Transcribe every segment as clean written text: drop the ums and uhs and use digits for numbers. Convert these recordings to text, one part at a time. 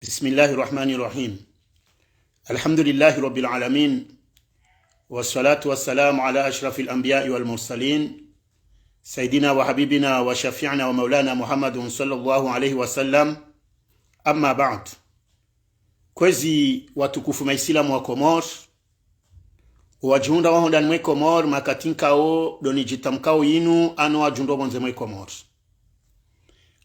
بسم الله الرحمن الرحيم. الحمد لله رب العالمين، والصلاة والسلام على أشرف الأنبياء والمرسلين سيدنا وحبيبنا وشفيعنا ومولانا محمد صلى الله عليه وسلم. أما بعد، kwezi watukufu maisilamu wa Komor wajunda wahonda mwe Komor makatinkao doni jitamkao yinu ano wajundo bonze mwe Komor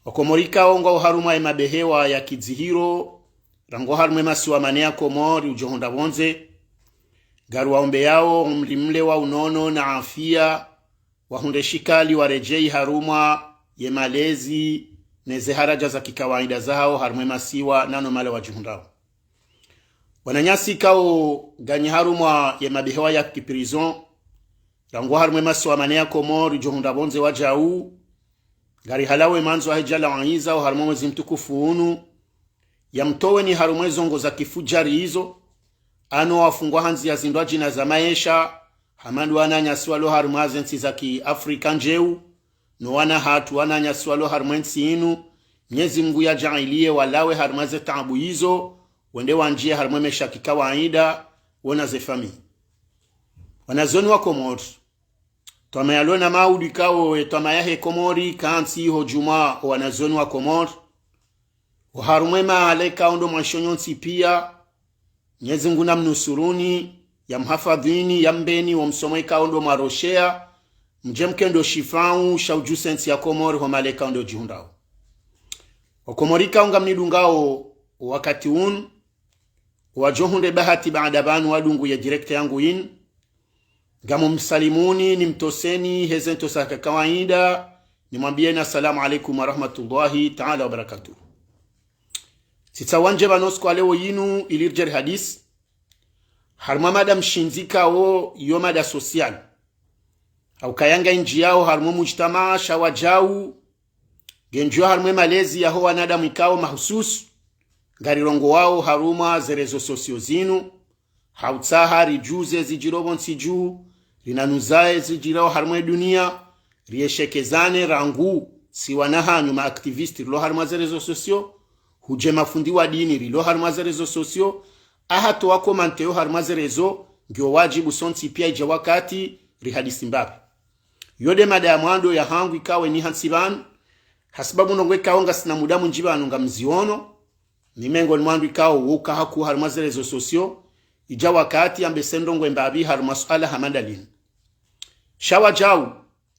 wakomorika ongo haruma mabehewa ya kizihiro rango harumwe masiwa manea Komor ujohonda bonze garu waombe yao mlimle wa unono na afia wahunde shikali warejei haruma ye malezi neze haraja za kikawaida zao harumwe masiwa nano male wajuhundao wananyasi kao ganyi harumwa ye mabehewa ya kiprison rango harumwe masiwa manea Komor ujohonda bonze wajau gari halawe manzo hajala wangiza wa harumwe mwezi mtukufu unu ya mtowe ni harumwe zongo za kifujari hizo ano wafungwa hanzi ya zindwaji na za maesha hamandu wana nyasiwalo harumwe zensi za ki Afrika njeu no wana hatu wana nyasiwalo harumwe nsi inu nyezi mgu ya jailie walawe harumwe ze taabu hizo wende wanjie harumwe mesha kikawaida wana ze fami wanazoni wa Komor Twamayalona maudi kao twamayahe Komori kansi hojuma wanazoni wa Komor harumwe maaleka ondo mwashonyonsi pia nyezi nguna mnusuruni ya mhafadhini ya mbeni wa msomeka ondo maroshea mjemkendo shifau shauju sensi ya Komor ho maleka ondo jihundao wakomorika unga mnidungao wakati un wajohunde bahati baada banu wadungu ya direkta yangu in gamu msalimuni ni mtoseni hezento saka kawaida ni mwambieni assalamu alaikum wa rahmatullahi ta'ala wa barakatuh. Sita wanje banosko leo yinu ilirjer hadis harma madam shinzika o yomada social au kayanga inji yao harmo mujtama shawajau genjo harmo malezi ya ho wanadamu ikao mahusus garirongo wao haruma zerezo sosio zinu hautsaha rijuze zijirobon siju linanuzae zijirao harmo dunia rieshekezane rangu siwanaha nyuma aktivisti lo harmo zerezo sosio huje mafundi wa dini rilo harmaze rezo sosio ahato wako manteo harmaze rezo ngio wajibu sonti pia ije wakati rihadisi mbabe yode mada ya mwando ya hangu ikawe ni hansiban hasibabu nongwe kaonga sina mudamu njibanu nga mziono nimengo ni mwando ikawe wuka haku harmaze rezo sosio ija wakati ambesendongwe mbabi harmasuala hamadalin shawa jau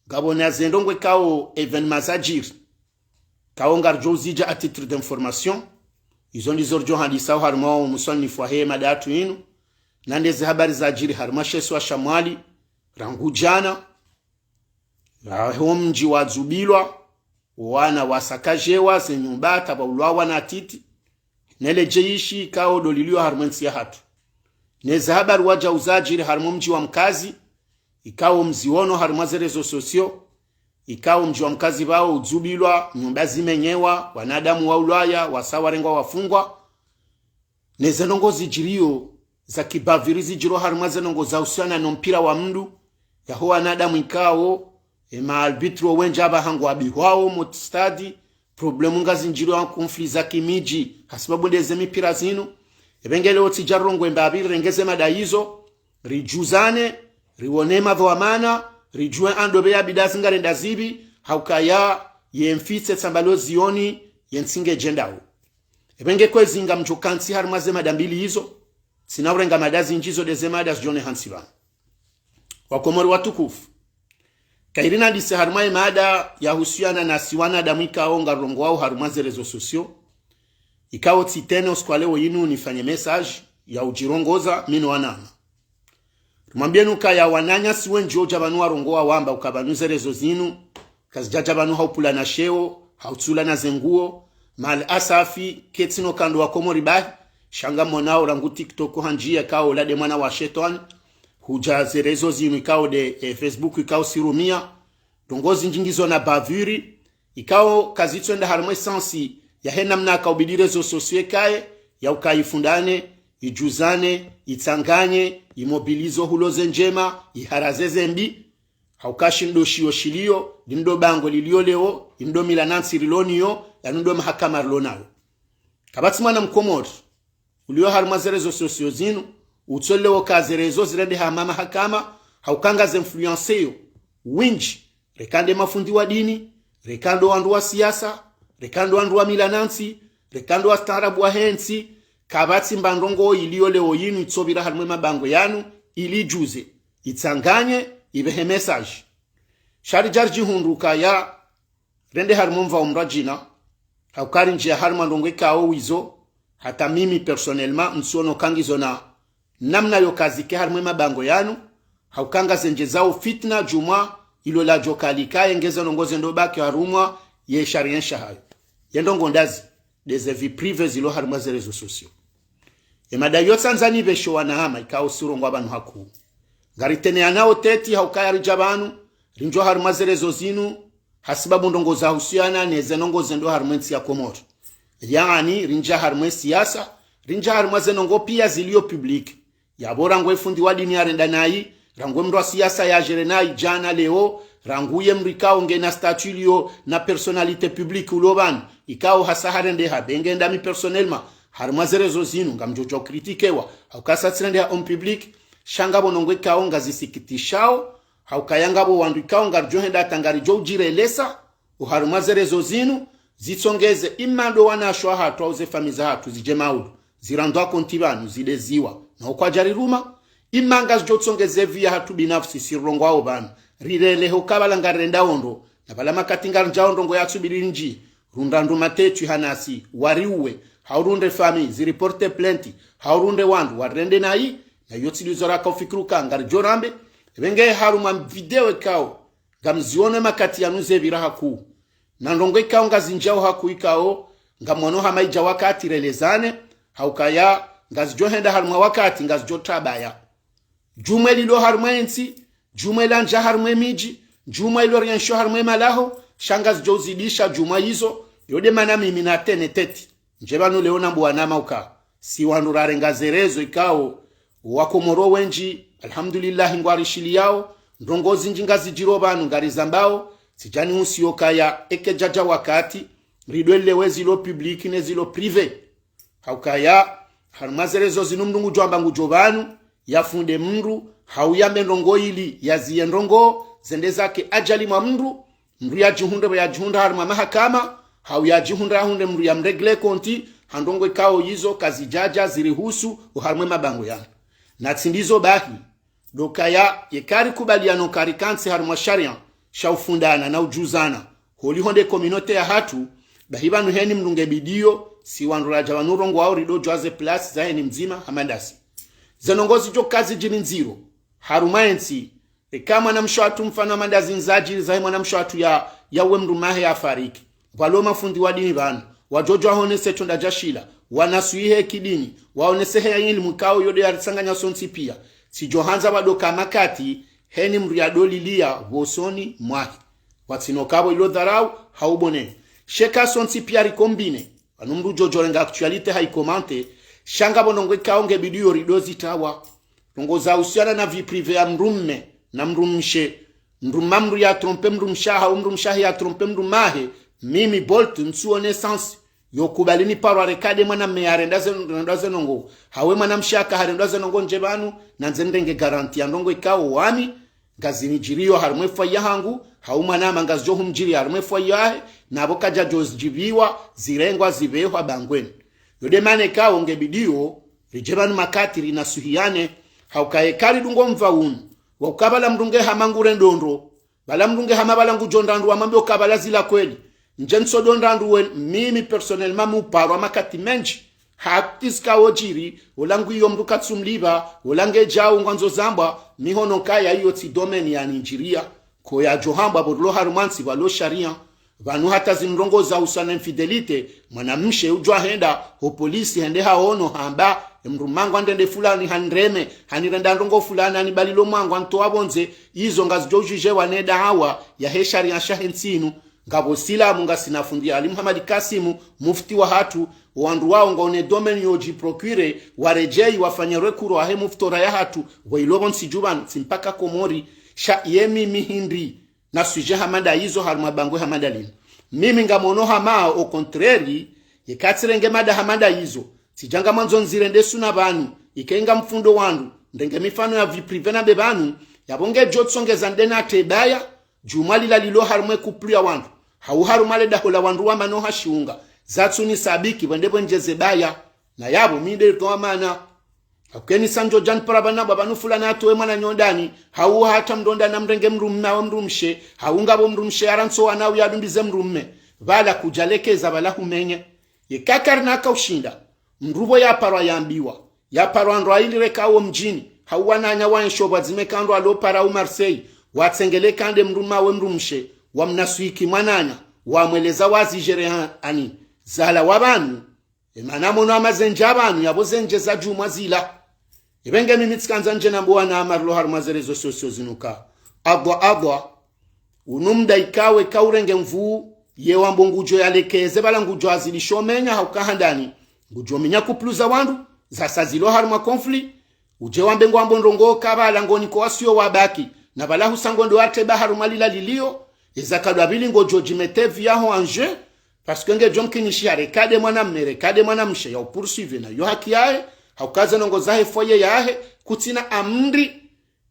gabona zendongwe kao even mazajir kaongar jozija a titre d'information izo ndizo rjo handisa harmo musonni fwahe madatu inu nandeze habari za jiri harmashesu wa shamwali rangu jana mji wa Zubilwa wana wasakajewa senyumbata baulwa na titi nele jeishi kao dolilio harmensi ya hatu neze habari waja uzajiri harmo mji wa mkazi ikao mziono harmaze rezo sosio ikao mji wa mkazi bao Zubilwa nyumba zimenyewa wanadamu wa Ulaya wasawarengwa wafungwa neze nongo zijirio za kibavirizi jiro harumaze nongo za usiana no mpira wa mdu ya ho wanadamu ikao maalbitro wenjaba hangu abihwao motstadi problemu ngazi njiro wa konfli za kimiji hasibabu ndeze mipira zinu ebengele oti jarongwe mbabiri rengeze madaizo rijuzane riwonema dhwamana rijue andobe ya bidasi ngare ndazibi haukaya yemfitse tsambalo zioni yensinge jendao ebenge kwezi nga mjokansi harmaze madambili hizo sinaurenga madazi njizo deze madas jone hansiba wakomori watukufu kairina dise harmaye mada ya husiana na siwana damika onga rongo wao harmaze rezo sosio ikao titene uskwaleo yinu nifanye message ya ujirongoza mino wanana mwambienu kaya wananya siwe njoja banu warongoa wamba ukabanuze rezo zinu kazijaja banu haupula na sheo hautsula na zenguo mal asafi ketsino kando wa Komori bahi shanga monao rangu TikTok hanjia kao lade mwana wa shetan hujaze rezo zinu ikao de Facebook ikao sirumia dongozi njingizo na baviri ikao kazitwenda harmwe sansi ya hena mnaka ubidi rezo sosio kae ya ukaifundane ijuzane itanganye imobilizo huloze njema iharazeze mbi haukashi ndo shio ndo bango lilio leo ndo milanansi rilonio ya ndo mahakama rilonayo kabati mwana mkomori ulio harma zerezo sosio zinu utole wakazerezo zirende hamama hakama haukanga zinfluenceyo winji rekande mafundi wa dini rekando wandu wa siasa rekando wandu wa milanansi rekando wa starabu wa hensi kabati mbandongo iliyo leo yinu itsobira harma mabango yanu ili juze itanganye ibehe message shari jarji hunduka ya rende harma mva umrajina haukari njia harma ndongo ikao wizo hata mimi personnellement nsuono kangizo na namna yo kazike harma mabango yanu haukanga zenje zao fitna juma ilo la jokalika engeza nongoze ndo baki harumwa ye shariensha hayo yendongo ndazi des vies privées zilo harma ze réseaux sociaux e madayo Tanzania besho wanahama ikao surongwa abantu haku ngaritene anao teti haukaya rijabanu rinjo harma ze réseaux zinu hasibabu ndongo za husiana neze nongoze ndo harmensi ya Komoro yani rinja harma siasa rinja harma ze nongo pia zilio public yabora ngwe fundi wa dini arenda nayi rangwe mndo siasa ya jerenai jana leo ranguye mrikao ngena statulio na personalite publique uloban ikao hasaharende habenge ndami personnellement harma ze réseaux zinu ngamjojo kritikewa haukasa tsende ya public shangabo nongwe kaonga zisikitishao haukayangabo wandu ikao ngarjohenda tangari jo jirelesa uharma ze réseaux zinu zitsongeze imando wanashwa hatu auze famiza hatu zijemaudu zirandwa kontibanu zideziwa na ukwajariruma imanga zotsongeze via hatu binafsi sirongwa obana rirele hokabala ngarenda ondo na bala makatinga njaondo ngo yatsubiri nji rundandu matetu hanasi wariuwe haurunde fami ziriporte plenty haurunde wandu warende nai na yotsilizora ka ufikiruka ngar jorambe benge haruma video kao gamzione makati yanuze biraha ku na ndongo ikao ngazinjao haku ikao ngamono hamaija wakati relezane haukaya ngazijohenda haruma wakati ngazijotabaya juma lilo haruma ensi juma lanja haruma miji juma ilo riensho haruma malaho shangazi jozidisha juma hizo yode mana mimi na tene teti njebanu leona bwana mauka si wanurare ngazerezo ikao wakomoro wenji alhamdulillah ngwarishili yao ndongozi njingazi jirobanu ngari zambao sijani usiokaya eke jaja wakati ridwele wezi lo public ne zilo privé haukaya harmazerezo zinumdungu jwamba ngujobanu yafunde mndu hauyambe ndongo ili yaziye ndongo zende zake ajali mwa mndu ya jihunda ya jihunda harma mahakama hauya jihunda hunde mndu ya mregle konti handongo ikao yizo kazi jaja zirihusu uharme mabango ya na tsindizo bahi dokaya yekari kubaliano karikansi harma sharia shaufundana na ujuzana holi honde kominote ya hatu bahibanu heni mndunge bidio si wanuraja wanurongo wao rido jwaze plus za heni mzima hamandasi zanongozi jo kazi jini nziro harumaensi kama na mshwatu mfano mandazi nzaji za mwana mshwatu ya wemru mahe ya fariki waloma fundi wa dini bana wajojo hone setonda jashila wanasuihe kidini waonese ya ilmu kao yode ya sanganya sonsi pia si johanza wadoka makati heni mriadoli lia wosoni mwahi watsinokabo ilo dharau haubone sheka sonsi pia rikombine wanumru jojo renga actualite haikomante shanga bonongwe kaonge bidio ridozi tawa nongoza usiana na vie prive ya mrumme na mrumshe mrumamru ya trompe mrumshaha umrumshahi ya trompe mrumahe mimi bolt nsuone sans yokubalini parwa rekade mwana meare ndaze nongo hawe mwana mshaka hari ndaze nongo njebanu na nzendenge garanti ya ndongo ikao wami ngazini jiriyo harumwefa yahangu hauma nama ngazjohu mjiri harumwefa yahe na abokaja jozjibiwa zirengwa zibehwa bangweni yode mane kao ngebidio rijebanu makati rinasuhiane haukaekari dungo mvaunu wakabala mrunge hamangure ndondo bala mrunge hamabala ngujondandu wa mambe ukabala zila kweli njenso dondandu we mimi personnellement muparwa makati menji haktiska ojiri olangu iyo mrukatsumliba olange jao ngwanzo zamba mihono kaya iyo ti domain ya Nigeria ko ya johamba bodlo harumansi walo sharia vanu hata zinrongo za usana infidelite mwanamshe ujwa henda ho polisi hende haono hamba mrumangu andende fulani handreme hanirenda ndongo fulani ani balilo mwangu anto abonze izo ngazijojije waneda hawa ya heshari ya shahensinu ngabo silamu ngasinafundi Ali Muhammad Kasimu mufti wa hatu wandu wao ngone domain yoji procure warejei wafanye rekuru ahe muftora ya hatu wailobon sijuban simpaka Komori sha yemi mihindi na suje hamada hizo haruma bangwe hamadalini mimi ngamono hama au contraire yekatsirenge mada hamada hizo sijanga manzo nzirende suna banu ikenga mfundo wandu ndenge mifano ya viprive na bebanu yabonge jotsongeza ndena tebaya jumali la lilo harumwe kuplia wandu hau harumale dahola wandu wa mano hashiunga zatsuni sabiki wendebo njeze baya na yabo mide to mana hakeni sanjo jan parabana babanu fulana atoe mwana nyondani hau hata mdonda na mrenge mrumme wa mrumshe haunga bo mrumshe aranso anau yadumbize mrumme bala kujalekeza bala humenye yekakarna kaushinda mrubo ya parwa yambiwa ya parwa ndo ilire kawo mjini hauwananya wanshoba zimekandwa lo para u Marseille watsengele kande mruma we mrumshe wa mnasuiki mwananya wamweleza wazi jere ani zala wabanu emana mono amazenja abantu yabozenje za juma zila ibenge mimitsanza nje nambo na amarlo harmazerezo sosio zinuka adwa unumda ikawe kaurenge mvu ye wambongujo yalekeze bala ngujo azilishomenya haukahandani ngujo menya kupluza wandu zasa zilo harma conflict uje wambe ngwambo ndongo kabala ngoni ko asio wabaki na bala husangondo ate baharu malila lilio ezakadwa bili ngojo jimete via ho anje parce que nge jomkinishi rekade mwana mmere kade mwana mshe ya poursuivre na yo haki yae haukaza nongo zahe foye yahe kutina amri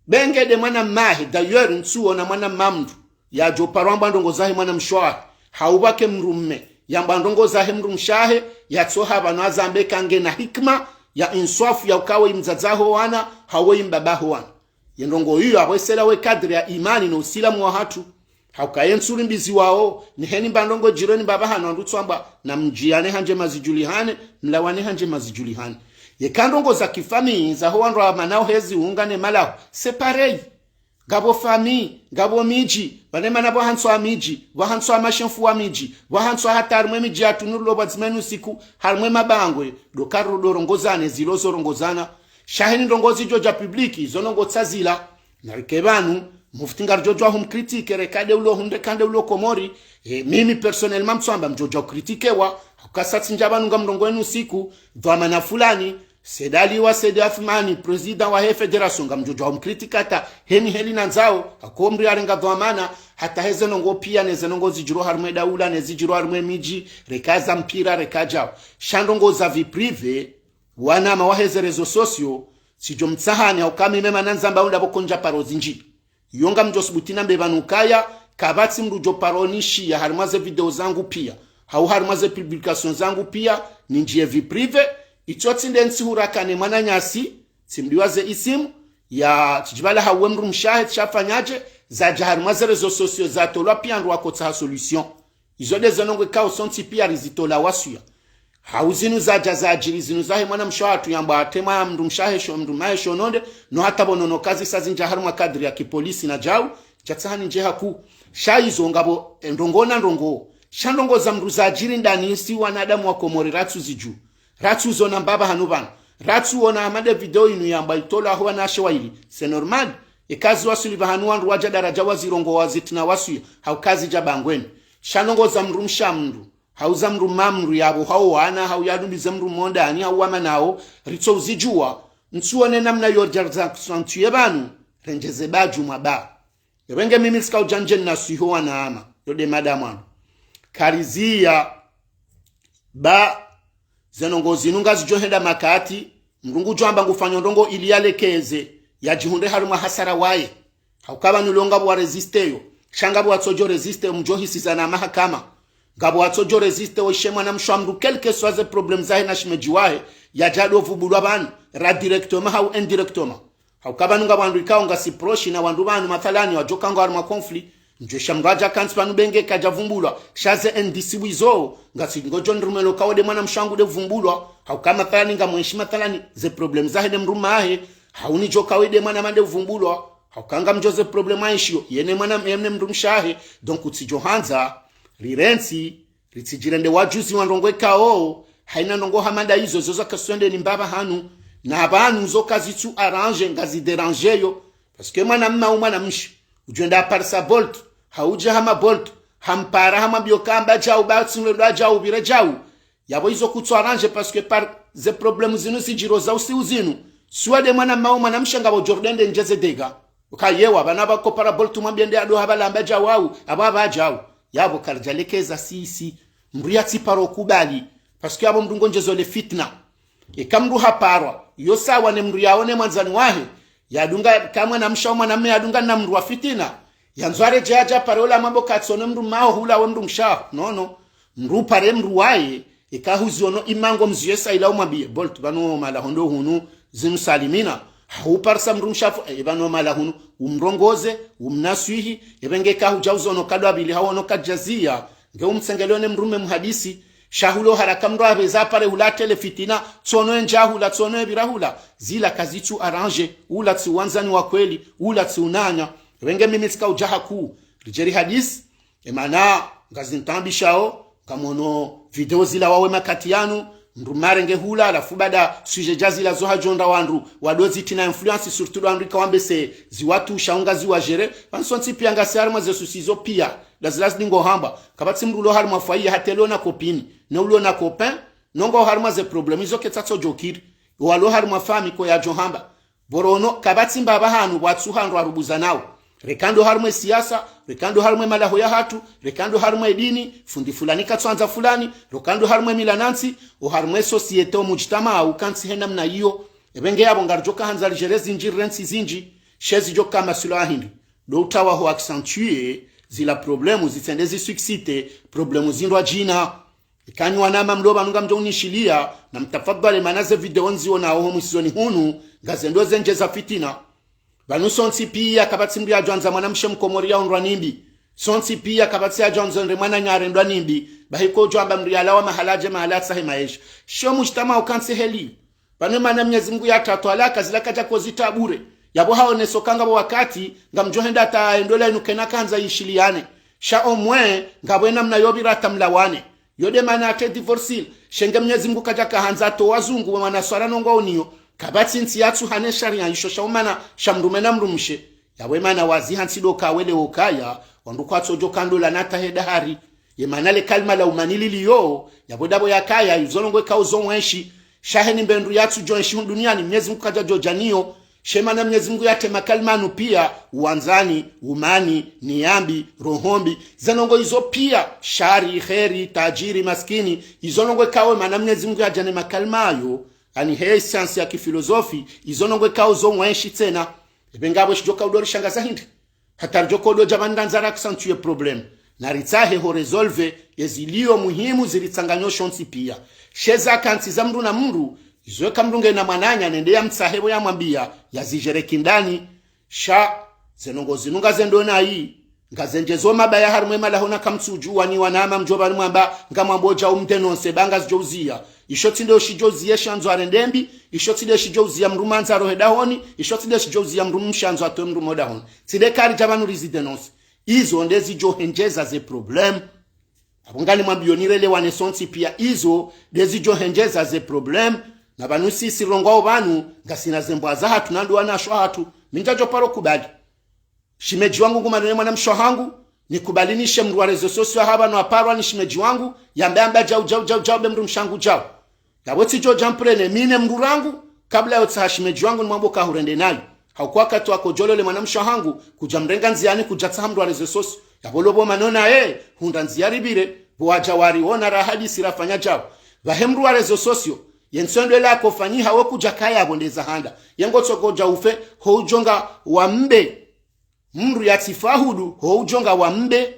benge de mwana mahe d'ailleurs nsuo na mwana mamdu ya jo parwamba ndongo zahe mwana mshwa haubake mrumme yamba ndongo zahe mrumshahe ya tsoha bana zambe kange na hikma ya inswafu ya ukawe imzazaho wana hawe imbabaho wana yendongo hiyo abwesela we kadri ya imani na usilamu wa hatu haukaye nsuri mbizi wao ni heni mbandongo jironi baba hano ndutswamba na mjiane hanje mazijulihane mlawane hanje mazijulihane yekandongo za kifami za ho ndo manao hezi ungane malao separei gabo fami gabo miji banema nabo hanso amiji wa hanso amashenfu wa miji wa hanso hatarmwe miji atunulo bazimenu siku harmwe mabangwe dokaro dorongozane zilozo rongozana shahini ndongozi joja publiki zonongo tsazila na rikebanu muftingar jojo hum critique rekade ulo hunde kande ulo komori mimi personnellement msamba mjojo critique wa kasatsi njabanu ngamndongwenu siku dhamana fulani sedali wa sedafmani president wa he federation ngamjojo hum criticata heni nanzao akomri arenga dhamana hata heze nongo pia neze nongo zijiro harmwe daula nezijiro harmwe miji rekaza mpira rekajao shandongo za vi prive wana mawaheze rezo sosio sijo mtsahani au kama mema nanzamba unda bokonja parozinji yonga mjosibutina mbebanukaya kabatsi mrujo paronishi ya harimaze video zangu pia hau harimaze publication zangu pia ninjie vi prive ichotsi ndensi hurakane mwana nyasi simdiwaze isimu ya tijibala hawe mrumshahe chafanyaje za harimaze rezo sosio za tolwa pia ndo wakotsa solution izode zanongo kao sonti pia rizitola wasuya hauzinu za ajiri zinu zahe mwana mshawatu yamba atema mrumshahe sho mrumahe shononde no hata bonono kazi sazinja harumwa kadri ya kipolisi na jau chatsahani nje haku shaizo ngabo ndongo shandongo za mruza ajiri ndani isi wanadamu wa komori ratsu ziju ratsu zona mbaba hanubana ratsu ona amade video inu yamba itola huwa na shewaili c'est normal ikazi wasuli bahanu wandu waja daraja wazirongo wazitina wasuya haukazi jabangweni shandongo za mrumsha mru hauza mru mamru yabo hau wana hau yadumbize mru mondani hau wama nao ritso uzijua nsuone namna yorjarza kusantuye banu renjeze baju maba yabenge mimi sika ujanje na suho wana ama yode madamano karizia ba zenongo zinunga zijohenda makati mrungu jwamba ngufanya ndongo iliyalekeze yajihunde haruma hasara wae haukaba nulonga bwa resisteyo shanga bwa tsojo resiste mjohisi zana mahakama gabo watsojo resiste o shema na mshwamru quelque soit les problèmes zahe na shimejiwahe ya jado vubulwa banu ra directement au indirectement au kabanu ngabandu ikao nga siproshi na wandu banu mathalani wajoka ngo arma conflict njo shamraja kanspanu benge kaja vumbulwa shaze ndc wizo nga singojo ndrumelo kawde mwana mshangu de vumbulwa au kama mathalani nga mwenshi mathalani ze problèmes zahe de mrumahe hauni joka wede mwana mande vumbulwa au kanga mjoze problème aishio yene mwana yemne mrumshahe donc utsijo hanza rirensi ritijirende wajuzi wandongwe kao haina ndongo hamanda hizo zozo kaswende ni mbaba hanu na abantu zoka zitu arrange ngazi déranger yo parce que mwana mma mshi ujenda parsa bolt hauja hama bolt hampara hama biokamba jau batsinwe da jau bire jau yabo hizo kutu arrange parce que par ze problèmes zinu sijiro za uzinu swade mwana mma mshi ngabo Jordan de njeze dega ukayewa bana bako para bolt mwambende ado habalamba jau ababa jau yabo karjalekeza sisi mriyati paro kubali parce que abo mdungo njezo le fitna ikamru haparwa yo sawa ne mru yaone mwanzani wahe yadunga kamwe na mshauma na mme yadunga na mru wa fitina yanzware jaja parola mambo katsono mru mao hula we mru msha no mru pare mru wae ikahuziono imango mziyesa ila umwambie bolt bano mala hondo hunu zimsalimina hauparsa mru mshafu bano mala hunu umrongoze umnaswihi ebenge kahujauzono kadwa bili hawono kajazia nge umtsengelone mrume muhadisi shahulo haraka mro abeza pare ulatele fitina tsono njahula tsono ebirahula zila kazitu arrange ula tsiwanzani wa kweli ula tsiunanya wenge mimi tsika ujaha ku rijeri hadis emana ngazintambishao kamono video zila wawe makati yanu mrumare nge hula alafu bada suje jazila zoha jonda wandu wadozi tina influence surtout wandu kawambe se ziwatu shaunga ziwa jere pansonti pia ngasi arma ze susizo pia lazilaz dingo hamba kabati mrulo harma faiya hatelo na kopini ne ulo na copain nongo harma ze problem izo ketatso jokiri walo harma fami ko ya johamba borono kabati mbaba hanu watsu handu arubuza nao rekando harma siasa rekando harma malaho ya hatu rekando harma dini fundi fulani katsanza fulani rekando harma milanansi o harma societe mujtama au kansi hena mna hiyo ebenge yabo ngarjoka hanza ligerezi njirensi zinji shezi joka masula ahindi do utawa ho accentuer zila problemu zitendezi succite problemu zindwa jina ikanywa nama mloba nunga mjonishilia na mtafadhali manaze video nzio na oho mwisoni hunu ngazendo zenje za fitina banu sonti pia kabati mbia jwanza mwanamshe mkomoria onrwa nimbi sonti pia kabati ya jwanza mwana nyare ndwa nimbi bahiko jwamba mriala wa mahalaje mahalatsa hemaesh sho mujtama ukanse heli banu mana Mwenyezi Mungu ya tatu alaka zilakaja kozita bure yabo haone sokanga wakati ngamjohenda ta endola inukena kanza yishiliane sha omwe ngabwena mnayobira tamlawane yode mana ate divorce shenge Mwenyezi Mungu kaja kahanza to wazungu wana swara nongo uniyo kabati nti yatu hane sharia yisho shaumana shamrumena mrumshe yawe mana wazi hansido kawele okaya wanduko atsojo kandola nata hedahari ye manale kalma la umanili liyo yabodabo yakaya yuzolongwe kauzo mwenshi shaheni mbendu yatu jonshi duniani Mwenyezi Mungu kaja jojaniyo shema na Mwenyezi Mungu yate makalmanu pia uanzani umani niambi rohombi zanongo hizo pia shari kheri tajiri maskini izonongwe kawe mana Mwenyezi Mungu yajane makalmayo ani he science ya kifilosofi izonongwe kawo zo mwenshi tena ebengabo shijoka udori shangaza hindi hatarjoko udo jamanda nzara accentuer problem na ritsahe ho resolve yezilio muhimu zilitsanganyo shonsi pia sheza kanti za mru na mru izoeka mrunge na mwananya nendea mtsahebo ya mwambia yazijereki ndani sha zenongo zinunga zendona hii ngazenjezo mabaya harumwe malahona kamtsujuwa ni wanama mjoba mwamba ngamwamboja umtenonse banga zijouzia ishoti ndio shijouzia shanzo arendembi ishoti ndio shijouzia mrumanza rohedahoni ishoti ndio shijouzia mrumshanzo atwe mrumodahoni tidekari jabanu residence izo ndezi johenjeza ze problem abungani mwambionirele wanesonsi pia izo ndezi johenjeza ze problem na banu sisi rongwao banu ngasina zembwa za hatu nandu wanashwa hatu minjajo paro kubali shimeji wangu ngumanone mwana mshwa hangu nikubalinishe mruwa rezo sosio haba no aparwa ni shimeji wangu yambe jau be mru mshangu jau yaboti jo jamprene mine mru rangu kabla yotsa hashimeji wangu mwambo kahurende nayo haukuwa katu wako jolole mwana mshwa hangu kujamrenga nziani kujatsa mruwa rezo sosio yabolobo manona hunda nziari bire buwajawari wona rahadi sirafanya jau vahemruwa rezo sosio yensendo la kofanyi hawe kujakaya abondeza handa yengo tsoko jaufe ho ujonga wa mbe mru ya tifahudu ho ujonga wa mbe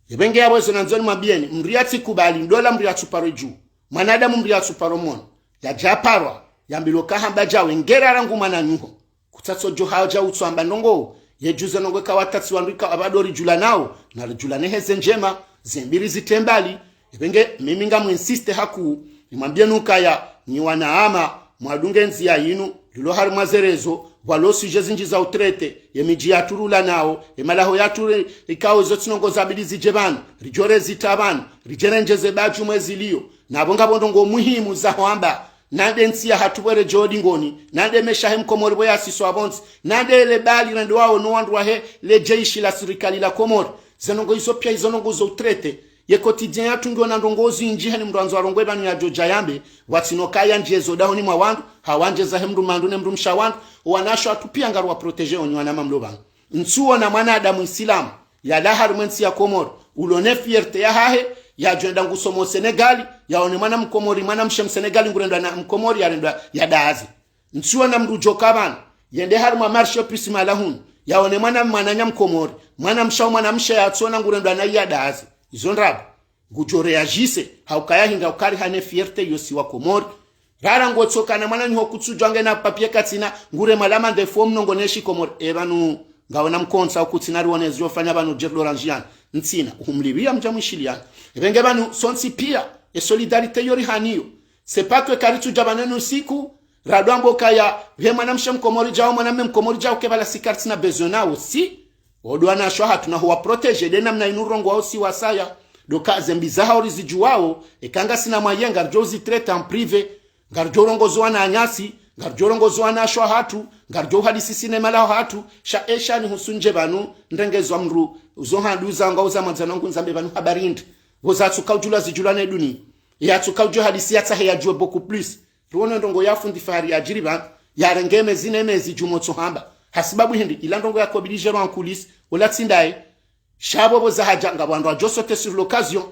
yebenge yabo zonanzoni mabieni mru ya tikubali ndola mru ya tuparo juu mwanadamu mru ya tuparo mono ya japarwa yambiloka hamba jawe ngera rangu mana nyuho kutatso jo haja utswamba ndongo yejuze nongwe kawatatsi wandika abadori jula nao na jula neheze njema zembiri zitembali yebenge mimi ngamu insiste haku nimwambie nukaya ni wanaama mwadunge nzi ya yinu lilo hari mazerezo walo suje zinji za utrete yemiji ya turula nao emalaho ya ture ikao zote nongoza bilizi jebanu rijore zitabanu rijerenjeze baju mwezi liyo na bonga bondongo muhimu za hoamba nade nsi ya hatuwere jodi ngoni nade meshahe mkomori ya siso abonzi nade ele bali rendo wao nuandu wahe le jeishi la sirikali la komori zenongo iso pia izonongo za utrete ye quotidien ya tungo na ndongozi injihe ni mruanzo warongwe banu ya jojayambe watinokaya njezo dahoni mwa wandu hawanje za hemru mandu ne mru mshawandu wanasho atupia ngaru wa protege onyu wanama mlobangu nsuo na mwana adamu isilamu ya lahar mwensi ya komoro ulone fierte ya hahe ya juenda ngusomo Senegali yaone mwana mkomori mwana mshenegali ngurenda na mkomori arenda ya dazi ntsiwa na mrujo kabana yende harma marsho pisi malahun yaone mwana mkomori mwana mshao mwana msha yatsona ngurenda na ya dazi izo ndrabo gujo reagise haukaya hinga ukari hane fierte yosi wa komori rara ngotsoka na mwana nho kutsujwange na papie katsina ngure malama de form nongoneshi komori ebanu ngaona mkonsa ukutsina riwonezyo fanya banu jerlorangian ntsina umlibia mjamwishiliana ebenge banu sonsi pia e solidarite yori haniyo c'est pas que karitu jabanenu siku radwambo kaya he mwana mkomori jao mwana mkomori jao kebala sikarti na bezona aussi odwana shwa tuna huwa protege de namna inurongo wao si wasaya doka zembiza hao rizijuwao ekanga sina mayenga jozi treta en privé ngarjorongo zwana anyasi ngarjorongo zwana shwa hatu ngarjo hadisi sinema lao hatu sha esha ni husunje banu ndengezwa mru uzohanduza ngauza manzana ngunzambe banu habarindi voza tsukawjula zijulane duni ya tsukawjo hadisi yatsa ya jwe beaucoup plus ruono ndongo yafundi fahari ajiriba ya rengeme zinemezi jumotso hamba hasibabu hindi ilandongo ya kobilijero en coulisses wala tsindaye shabo boza haja ngabandwa josote sur l'occasion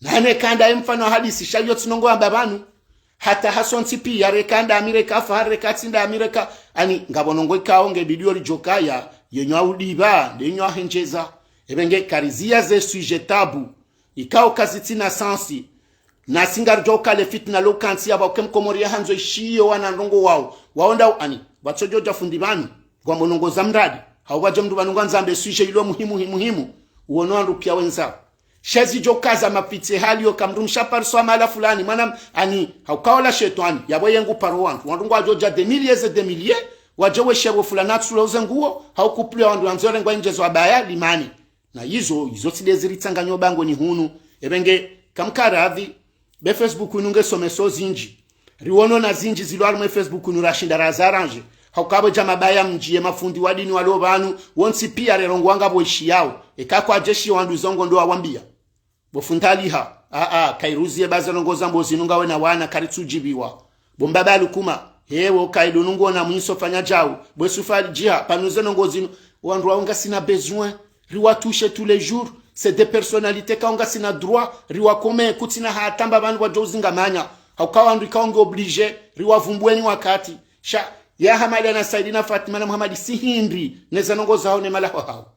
nane kanda mfano hadisi shayo tsinongo amba banu hata hasonsi pia rekanda Amerika fahari katsinda Amerika ani ngabonongo ikaonge bidio lijokaya yenyo audiba yenyo henjeza ebenge karizia ze sujet tabu ikao kazitina sansi na singarjo kale fitna lokansi aba kemkomori hanzo ishiyo wana ndongo wao waonda ani batsojoja fundi banu kwa monongo za mradi hawaje mndu banunga nzambe sujet ilo muhimu uono andu pia wenza shezi jokaza mapite hali yo kamrumsha parso mala fulani manam ani haukawala shetani yabo yengu parwantu wandungu ajoja de milliers wajewe shebo fulana tsuloze nguo haukuplia wandu anzore ngwa njezo abaya limani na hizo sideziri tsanganyo bango ni hunu ebenge kamkaravi be Facebook ununge someso zinji riwono na zinji zilwarme Facebook unurashinda razaranje haukabo jamabaya mjie mafundi wadini walo banu wonsi pia rerongwanga boishi yao ekakwa jeshi wandu zongo ndo awambia bofundaliha kairuzie bazalongo zambo zinunga we na wana karitsujibiwa bombaba lukuma hewo kaidunungo na mwiso fanya jao bwesufali jiha panuze nongo zinu wandu waonga sina besoin riwa touche tous les jours c'est des personnalités kaonga sina droit riwa kome kutina hatamba bandu wajozinga manya haukawa ndu kaonga oblige riwa vumbweni wakati sha ya hamada na Saidina Fatima na Muhammad sihindri neza nongo zao ne malaho hao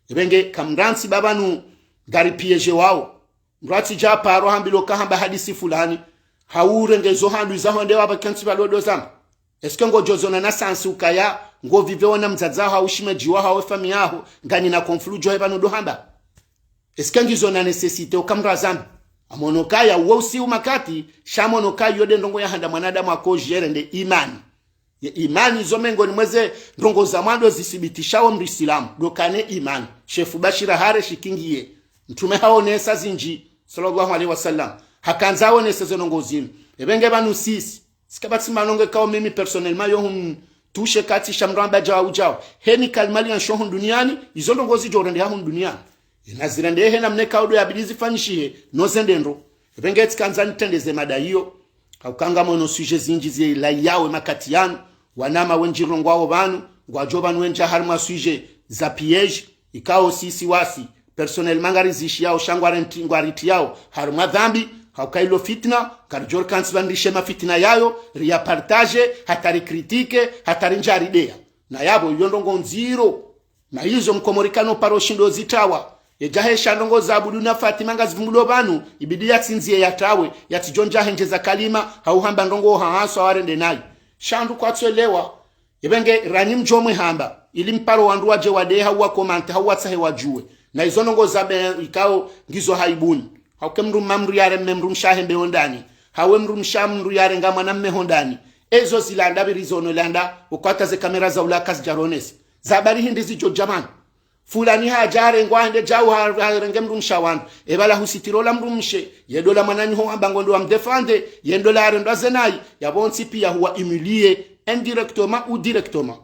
ibenge kamransi babanu gari piege wao mrati japa ro hambilo kahamba hadisi fulani haurengezo handu zaho ndewa bakansi balodo zamba eske ngo jozona na sansi ukaya ngo viveona mzaza haushime jiwa hawe fami yaho ngani na konflujo hebano do hamba eske ngizo na necessite okamra zamba amonokaya wosi umakati shamonokaya yode ndongo ya handa mwanadamu akojere nde imani zomengo ni mweze ndongo za mwando zisibitishawo mrisilamu dokane imani shefu Bashira hare shikingiye mtume haonesa zinji sallallahu alaihi wasallam hakanzawo nesa zonongo zinu ebenge banu sisi sikabati manonge kao mimi personnellement yo hum touche kati shamramba jao heni kalmali ya shohun duniani izo ndongo zijo rende hamun duniani inazirende hena mne kaudo ya bidizi fanyishihe no zendendo ebenge tikanzani tendeze mada hiyo haukanga mono sujet zinji zi la yawe makati yanu wanama wenjirongo wao banu ngwajobanu wenja harma sujet za piège ikao sisi wasi personnellement ngarizishi yao shangwariti yao harma dhambi haukailo fitna karjor kansi bandishe mafitna yayo ria partage hatari kritike hatari njaridea na yabo yondongo nziro na hizo mkomorikano paroshindo zitawa ejahe shandongo zabudu na Fatima ngazivumulo banu ibidi yatsinzie yatawe yatijonja henjeza kalima hauhamba ndongo haaswa warende nayo shandu kwatswelewa ibenge rani mjomwe hamba ili mparo wandu waje wadeha wa komante hawa tsahe wajue na izo ndongo zabe ikao ngizo haibuni haukemru mamru yare memru mshahembe hondani hawe mru mshamru yare ngama na mmehondani ezo zilanda birizono landa ukwataze kamera za ulakas jarones zabari hindi zijo jamani fulani hajare ngwande jau harenge mru mshawandu ebala husitirola mru mshe yedola manani ho ambango ndo amdefande yendola arendo zenai yabonsi pia huwa humilier indirectement ou directement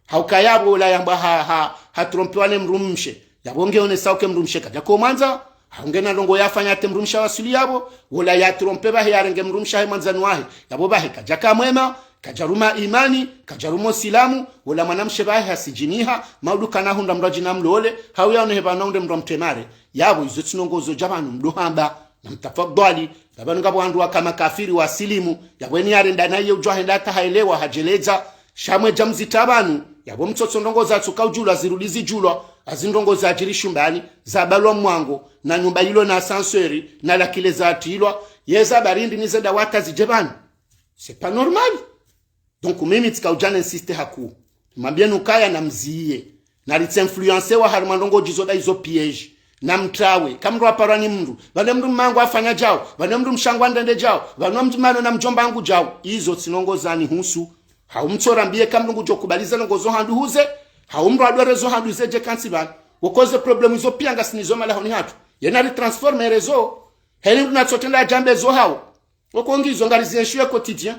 haukayabo la yamba ha trompewane mru mshe yabonge one sauke mru mshe kaja komanza haungena ndongo yafanya te mru msha wasuli yabo wala ya trompe bahe yarenge mru msha he manzani wahe yabo bahe kaja kamwema kajaruma imani kajarumo silamu wala manamshe bahe hasijiniha maudu kana hunda mraji na mlole hauya one heba naunde mramtemare yabo izo tsinongozo jabanu mdohamba na mtafadhali baba ngabo andu kama kafiri wa silimu yabweni arenda naye ujwa henda tahaelewa hajeleza shamwe jamzitabanu yabo mtsotso ndongoza tsuka ujula zirudizi julwa azindongoza ajiri shumbani zabalwa mwango na nyumba hilo na ascenseur na lakile za atilwa yeza barindi nizenda wata zijebani. C'est pas normal. Donc mimi tika ujana insiste haku mambia nukaya na mziye na litsinfluencer wa harumandongo jizoda izo piège na mtrawe kamro aparani mndu vale mndu mangu afanya jao vale mndu mshangwa ndende jao vale mndu mano na mjomba angu jao izo tsinongozani husu haumtsora mbiye kamndu jokubaliza ngozo handu huze haumro adwerezo handu zeje kansiban ukoze problem izo pianga sinizo mala honi hatu yena li transformer rezo heli mndu natsotenda jambe zo hao okongizo ngalizienshiwe quotidien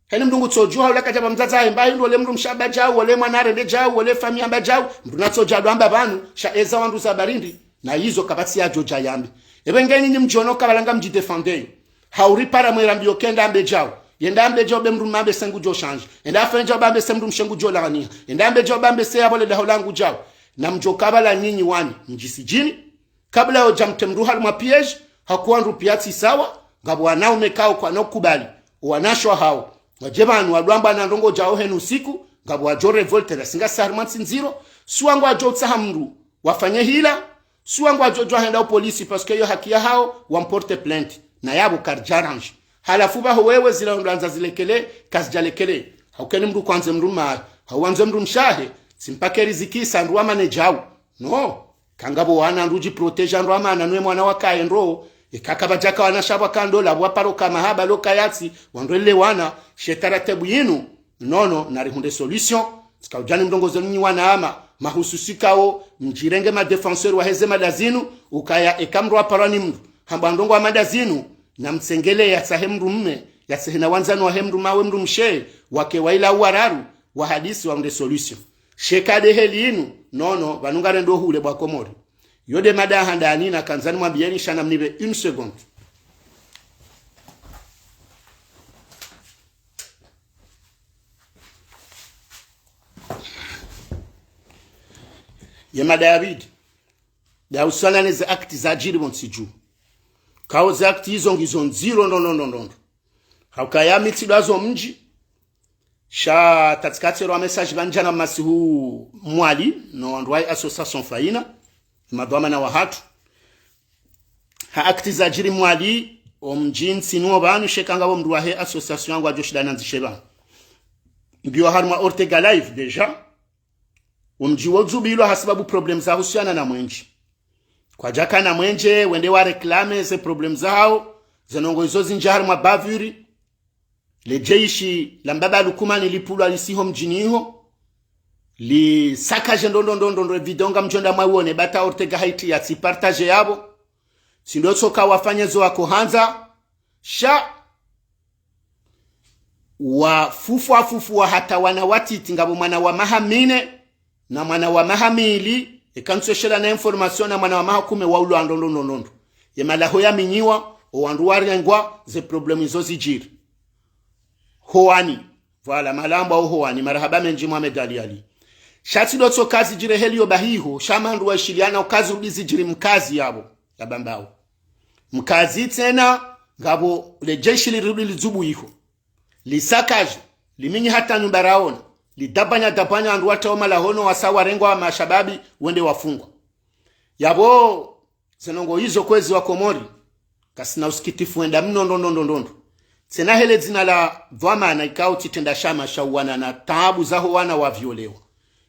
heli mndu ngutsoju hao lakajaba mzaza emba ndo le mndu mshaba jao ole mwana rende jao ole famia amba jao mndu natsoja amba banu sha eza wandu za barindi na hizo kabati ya joja yambi ebengeni ni mjono kabalanga mji defender hauri para mwera mbio kenda ambe jao yenda ambe jao bemru mambe sengu jo change enda afenja jao bambe semru mshengu jo lani enda ambe jao bambe se abole da holangu jao na mjo kabala nyinyi wani mjisijini kabla ya jamtemru halma piège hakuwa rupiati sawa ngabo wanao mekao kwa nokubali wanashwa hao wajebanu wadwamba na ndongo jao henu siku ngabo wajo revolte na singa sarmansi nziro suwangu wajo tsahamru wafanye hila suwangu ajojwa henda polisi parce que yo hakia hao wamporte plainte na yabo karjarange halafu ba wewe zile ndanza zilekele kasjalekele haukeni mndu kwanze mndu ma hawanze mndu mshahe simpake riziki sandwa manejao no kangabo wana nduji protege ndwa mana nwe mwana wakaye ndo ikakaba jaka wana shaba kando la bwaparo kama haba lokayati wandwele wana shetara tebu yinu nono na rihunde solution sikajani mdongozo nyi wana ama mahususikao mjirenge ma defenseur wa heze madazinu ukaya ekamrwa parani mndu hamba ndongo wa madazinu na msengele ya sahemru mme ya sehena wanzano wa hemru mawe mru mshe wake waila uwararu wa hadisi wa mde solution shekade heli inu nono vanungare ndo hule bwa komori yode mada handani na kanzani mwambieni shana mnibe 1 seconde. Yema David da usana neze akti za jiri monsiju kao za akti hizo ngizo nziro no haukaya miti dazo mji sha tatikati wa message banjana masihu mwali no andwai association faina madwama na wahatu ha akti za jiri mwali omjinsi nuo banu shekanga bo mduwa he association yangu ajoshidana nzisheba ngiwa harma Ortega live deja umjiwo zubilo hasababu problem za husiana na mwenji kwa jaka na mwenje wende wa reklame ze problem zao zenongo izo zinjahari mwa bavuri le jeishi la mbaba lukuma nilipulwa lisiho mjiniho li sakaje ndondo vidonga mjonda mawone bata Ortega haiti ya partage yabo sindo soka wafanye zo wako hanza sha wa fufu wa hata wanawati tingabo mwana wa mahamine na mwana wa mahamili ekansoshela na information na mwana wa mahakume wa ulo andondo yemala hoya minyiwa o wandu warengwa ze problemi zo zijiri hoani wala malamba o hoani marhaba menji Mohamed Ali shati dotso kazi jire helio bahiho shamandu wa shiliana okazi udizi jiri mkazi yabo ya bambao mkazi tena ngabo le jeshi lirudi lizubu iho lisakaje liminyi hata nyumbaraona lidabanya andu wataoma lahono wasawa rengwa wa mashababi wende wafungwa yabo zenongo hizo kwezi wa Komori kasina usikitifu wenda mnondo tena hele zina la vwama na ikao titenda shama shawana na taabu zaho wana wa violewa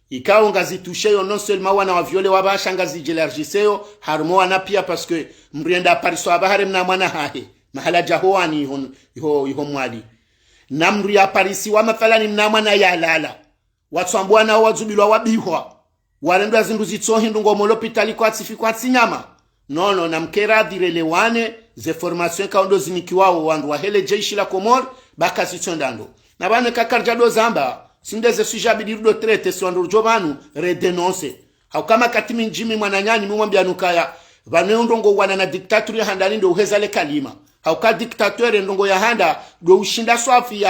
ikao ngazi tusheyo non seulement wana wa violewa basha ngazi jelargiseyo harumo wana pia parce que mrienda pariso abahare mna mwana hahe mahala jahoani iho mwali namru ya parisi wa mafalani mnamwana ya lala watsambwa na wazubilwa wabihwa warendwa zindu zitsohi ndungo molopitali kwa tsifi kwa tsinyama nono na mkera direlewane ze formation kaundo zinikiwao wandu wa hele jeshi la Komor baka sitsondando na bane kakarjado zamba sindeze sujabidi rudo trete swandu jobanu redenonce haukama katimi njimi mwananyani mwambia nukaya vane ndongo wana na dictature handani ndo uheza le kalima hauka dictateur ndongo ya handa do ushinda swafi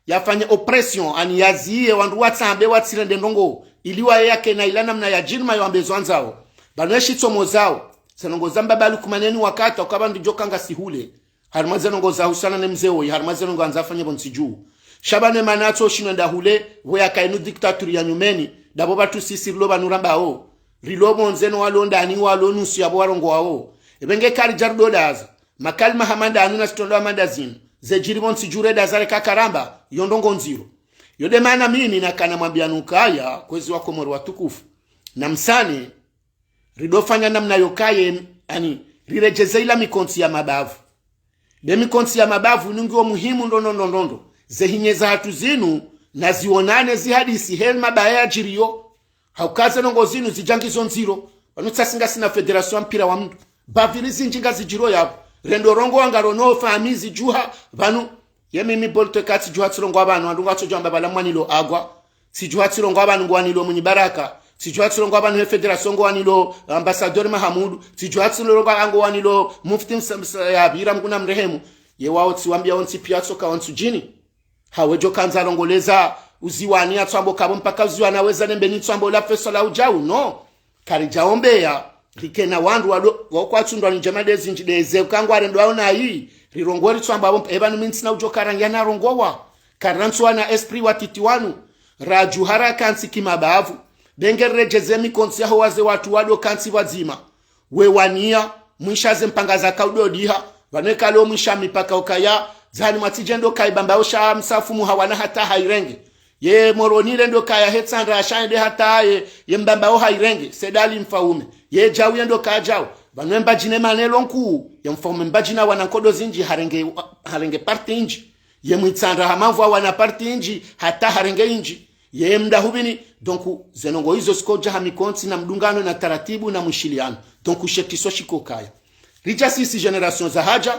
ya fanya oppression ani yazie wandu watsambe watsirende ndongo iliwa yake na ilana mna ya jirma yo ambezwanzao banweshi tsomo zao sanongoza mbabalu kumaneni wakati wakaba ndijokanga sihule harmaze nongoza husana ne mzeo harmaze nongoza afanye bonsiju shabane manato shinenda hule voya kainu dictature ya nyumeni dabo batu sisi loba nurambao rilobo nzeno walonda ani walonusu yabo warongo wao ebenge kali jardo daza makalma hamanda anuna stondo amandazin zejiri bonsijure dazare kakaramba yondongo nziro yode maana mimi nakana mwambia nukaya kwezi wako moro watukufu na msane ridofanya namna yokaye ani rirejeze ila mikonsi ya mabavu de mikonsi ya mabavu nungiwo muhimu ndondo zehinyeza hatu zinu na zionane zihadisi helma baya jiriyo haukaze nongo zinu zijangizo nziro wanutsasinga sina federation mpira wa mdu bavirizi njinga zijiro yabo rendo rongo wangarono famizi juha vanu yemimi bolte kati juha tsirongo abantu andunga tsojo ambabala mwanilo agwa si juha tsirongo abantu ngwanilo munyibaraka si juha tsirongo abantu he federation ngwanilo ambassadeur Mahamudu si juha tsirongo ango wanilo mufti ya bira mkuna mrehemu ye wao tsiwambia onsi piatso kaonsujini hawejo kanza rongoleza uziwani atswambo kabo mpaka uziwana weza nembe ni tswambo la feso la ujau no karijaombea likena wandu wakwatundwa ni jamadezi njideze kangwa rendo aona hii rirongori tswamba abo ebanu minsi na ujokaranga na rongowa karantswa na esprit watitiwanu raju harakansi kimabavu dengerejeze mikonsi yaho waze watu wado kansi wazima wewania mwishaze mpangaza kaudodiha vaneka leo mwisha mipaka ukaya zani matijendo kaibamba usha msafu hawana hata hairenge ye moronile ndo kaya hetsandra shande hata ye mbamba o hairenge sedali mfaume ye jawu ndo kaya jawu banemba jine manelo nku ye mfaume mbajina wanankodo zinji harenge parti inji ye mwitsandra hamavu wana parti inji hata harenge inji ye mda hubini donc zenongo hizo skoja hamikonsi na mdungano na taratibu na mshiliano donc shetiso shiko kaya rija sisi generation za haja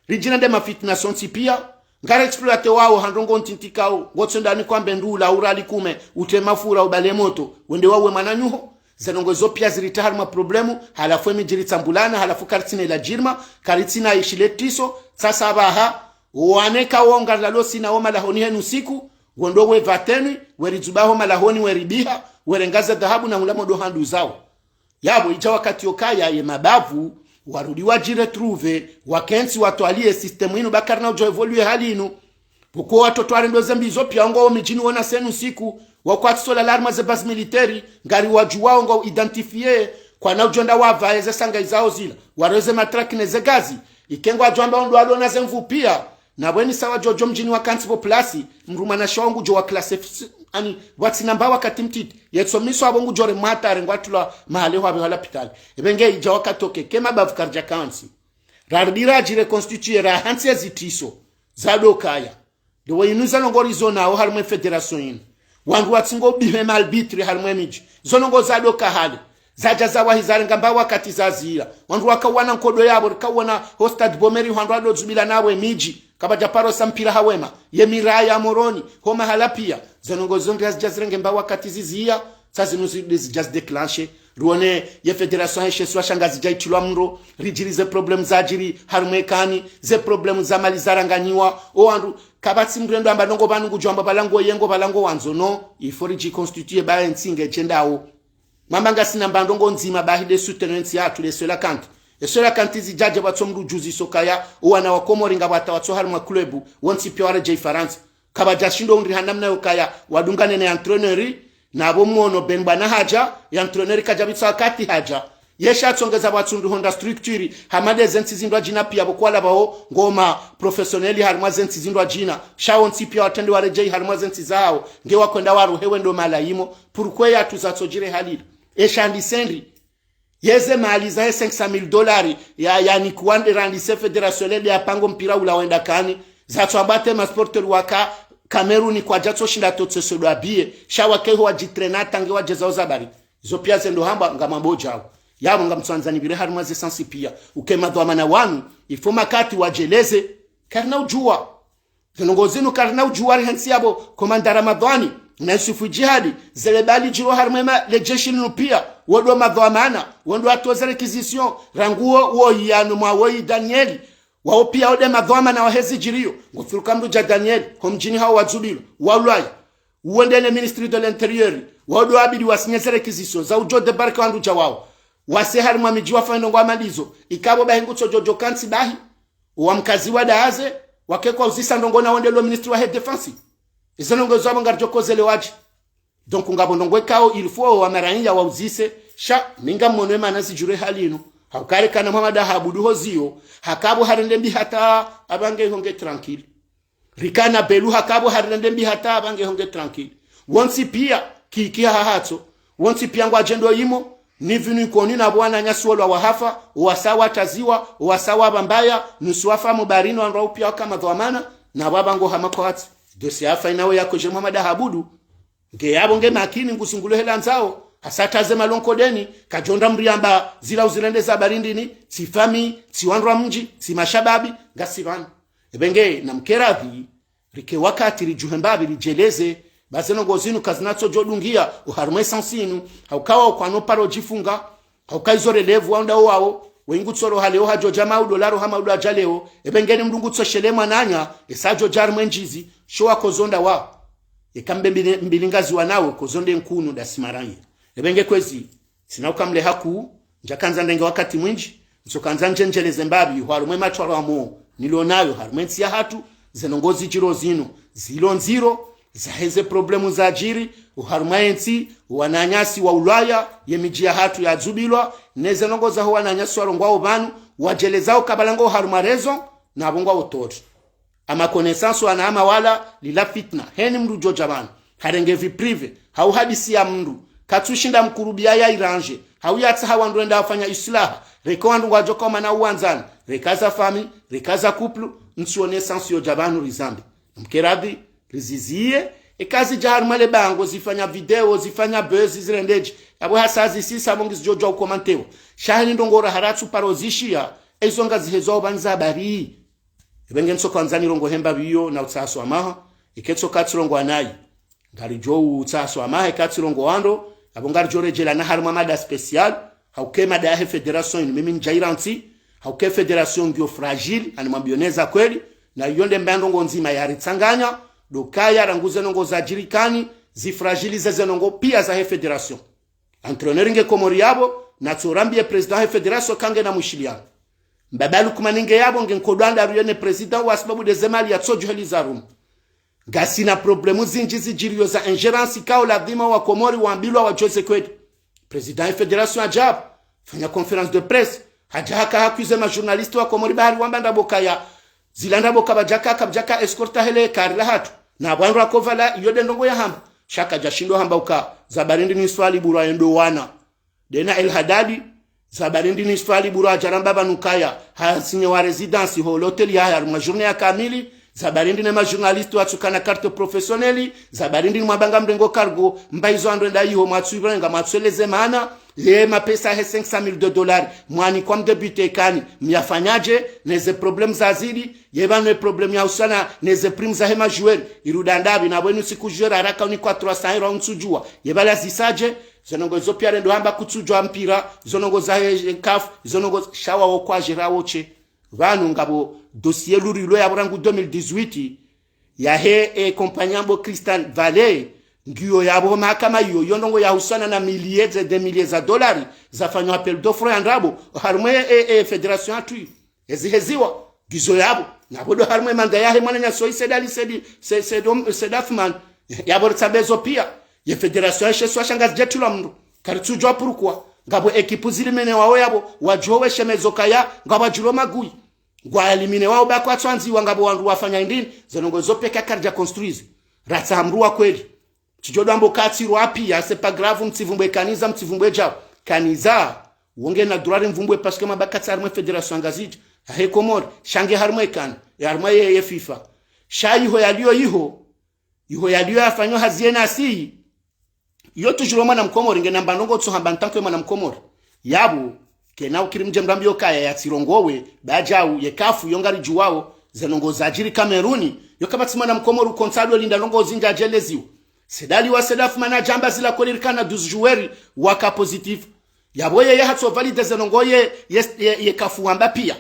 rijina de mafitnation pia ngare exploite wao handongo ntintikao ngotsondani kwambe ndula urali kume utemafura ubale moto wende wawe mananyuho zenongo zo pia ziritahar ma problemu halafu emijiritambulana halafu kartine la jirma karitina ishiletiso sasa baha waneka wonga lalo sina woma lahoni henu siku wondo we vateni werizubaho malahoni weribiha werengaza dhahabu na mulamo do handu zao yabo ija wakati okaya ye mabavu warudi wajire trouve wakensi watwalie system inu bakarna ujo evolue hali inu poko watoto arendo zembi zo pia ngo mijini wona senu siku wakwati sola alarma ze base military ngari wajuwao ngo identifier kwa na ujonda wava eze sanga izao zila wareze matraki neze gazi ikengo ajwamba ndo alona zemvu pia na bweni sawa jojo mjini wakansi po plasi mruma na shongu jo wa classe ani wati namba wakati mtiti yetsomiso abongu jore matare ngwatula mahale wa hala hospital ebenge ija wakatoke kema bavu karja kansi rardira jire constituer ra hansi zitiso zado kaya do wayinuza ngori zona o halme federation yin wangu watsingo bihe malbitre halme miji zonongo zado kahale zaja zawa hizare ngamba wakati zazira wangu wakawana nkodo yabo kawana hostad bomeri wangu ado zubila nawe miji kaba japaro sampira hawema yemiraya moroni homa halapia zanongo zonge azjazrenge mba wakati zizia sazinuzi just déclencher ruone ye federation heshe swa shangazi jaitulwa mro rijirize problem zajiri harumekani ze problem za mali zaranganyiwa o andu kabatsi mrendo amba ndongo banungu jomba balango yengo balango wanzono iforiji constituer ba nsinge chendao mambanga sina mbandongo nzima bahide soutenance yatu le cela kant esora kantizi jaje batsomru juzi sokaya wana wakomori ngabata watso harma klubu wonsi pia wale France kaba jashindo ngri hanamna yokaya wadungane na entraîneur na abo mono benbana haja ya entraîneur kajabitsa wakati haja yesha tsongeza batsundu honda structure hamade zensi zindwa jina pia bokwala bao ngoma professionnel harma zensi zindwa jina shawonsi pia watende wale harma zensi zao ngewa kwenda waru hewe ndo malaimo pourquoi ya tuzatsojire halil esha ndisendi yeze mali za $500,000 ya ni kuande randise federationnel ya pango mpira ula wenda kani za twabate masporter waka Cameroon kwa jatso shinda totse sodo abie shawa keho wajitrena tange wajeza zabari zo pia zendo hamba ngamamboja yabo ngamtsanzani bire haruma ze sensi pia ukema dhamana wanu ifoma kati wajeleze karna ujua zinongozinu karna ujua hensi yabo komanda Ramadhani na Yusufu Jihadi zelebali jiro harmema lejeshi nupia wodo madhamana wondo atoza requisition ranguo wo yanu mwawo Danieli wao pia ode madhamana wa hezi jirio ngofiruka mruja Daniel homjini hao wazubilo walwaya uendele ministry de l'intérieur wodo abidi wasinyeze requisition za ujo de barka wandu jawao wase harma miji wa fano ngwa malizo ikabo bahingu jojo kansi bahi wa mkazi wa daaze wakekwa uzisa ndongo na wandelo ministry wa head defense izonongo zabo ngarjokozele waji donc ngabo ndongwe kao il faut wa maranya wa uzise sha ninga mmonwe manasi jure halino hakare kana mamada habudu hozio hakabo harendembi hata abange honge tranquille rikana belu hakabo harendembi hata abange honge tranquille wonsi pia kikia hahato wonsi pia ngwa agendo yimo ni vinu koni na bwana nyasuolwa wahafa wasawa taziwa wasawa bambaya nusuafa mubarino andwa upia kama dhamana na babango hamakwati dosi afa inawe yako je mamada habudu nge yabo nge makini ngusungulo hela nzao hasataze malonko deni kajonda mriamba zila uzilende za barindini sifami siwanrwa mji si mashababi ngasivana ebenge na mkerabi rike wakati rijuhembabi rijeleze bazeno ngozinu kazinatso jodungia uharume sansinu haukawa ukwano paro jifunga haukaizo levu wanda wao wengutsoro haleo hajo jama udolaro hama udo ajaleo ebengeni mdungutso shelema nanya esajo jarme njizi showa kozonda wa ekambe mbilingazi wanawe kozonde nkunu dasimaranye ebenge kwezi sinaukamle haku njakanza ndenge wakati mwinji nsokanza njenjeleze mbabi harume matwaro amo nilionayo harume nsia hatu zenongozi jiro zino zilo nziro zaheze problemu za ajiri uharumayensi wananyasi wa Ulaya yemijia hatu ya zubilwa neze nongoza huwa nanyasi warongwao banu wajelezao kabalango uharumarezo na abongwa utoto ama konesansu anaama wala lila fitna heni mdu jojabana harengevi prive hau hadisi ya mdu katushinda mkurubia ya iranje hau yatsa hawa nduenda wafanya islaha reko wandu wajoko mana uwanzani rekaza fami rekaza kuplu nsuone sansu yojabanu rizambi mkeradhi rizizie ekazi jaharumale bango zifanya video zifanya buzz zirendeji abo hasazi sisa mongiz jojo ukomantewa shahini ndongora haratu parozishia ezonga zihezo banza bari ebenge nsoko anzani rongo hemba biyo na utsaso amaha iketso katsirongo anayi ngari jo utsaso amaha ikatsirongo wando abo ngari jorejela na haruma mada special hauke mada ya federation mimi njairanti hauke federation ngio fragile animambioneza kweli na yonde mbandongo nzima ya ritsanganya dokaya ranguze nongo za jirikani zifragilize zenongo pia za he federation entraîneur nge komori yabo na tsorambie president he federation kange na mushiliana mbabalu kumaninge yabo nge nkodwanda ruyene president wa sababu de zemali ya tsojo helizarum gasi na problemu zinjizi jirio za ingerence kao la dhima wa komori waambilwa wa Jose Kwedi president he federation ajab fanya conference de presse hajaka hakuze ma journaliste wa komori bahari wambanda bokaya zilanda boka bajaka escorta hele karla hatu na bwanra kovala yode ndongo ya hamba shaka jashindo hamba uka zabarindi ni swali bura endo wana dena El Hadadi zabarindi ni swali bura jaramba banukaya hasinye wa residence ho hotel ya ma journée ya kamili zabarindi ne ma journaliste watsukana carte professionnelle zabarindi ni mabanga mrengo cargo mbaizo andwenda yiho matsuibenga matseleze mana ye mapesa he $500,000 mwani kwa mdebute kani myafanyaje neze problem za zidi yebane problem ya usana neze prim za hema joueur irudandabi na bwenu siku joueur haraka ni kwa 300 euro nsujua yebala zisaje zonongo zopia rendo hamba kutsujwa mpira zonongo za kaf zonongo shawa wo kwa jirawoche vanu ngabo dossier lurilo ya brangu 2018 ya he compagnon Christian Valley ngiyo yabo mahakama hiyo yondongo ya husana na milliers de dollars zafanywa appel d'offre andabo harumwe federation atui eziheziwa gizo yabo nabodo harumwe manda yahe mwana nyaso isedali sedafman yabo tsabezo pia ye federation yesho shangazi jetula mndo karitujwa pourquoi ngabo ekipu zilimene wao yabo wajowe shemezo kaya ngaba julo magui ngwa elimine wao bakwa twanzi wangabo wandu wafanya indini zonongo zopeka karja construise ratsa hamruwa kweli chijodo ambo katsiro api ya c'est pas grave mtsivumbwe kaniza mtsivumbwe jao kaniza wonge na durare mvumbwe parce que mabakatsa harmwe federation ngaziji he komor shange harmwe kan harmwe ye FIFA shayi ho yaliyo iho yaliyo afanywa haziena si yo tujuro mwana mkomori nge namba ndongo tso hamba ntankwe mwana mkomori yabo kena ukirimje mrambi yokaya ya tsirongowe bajau yekafu yongari juwao zenongo zajiri Kameruni yokabatsi mwana mkomori konsado linda longo zinja jeleziwa sedali wa sedaf mana jamba zila kolirikana 12 joueurs waka positif yaboye ya hatso valide zenongoye ye kafuamba pia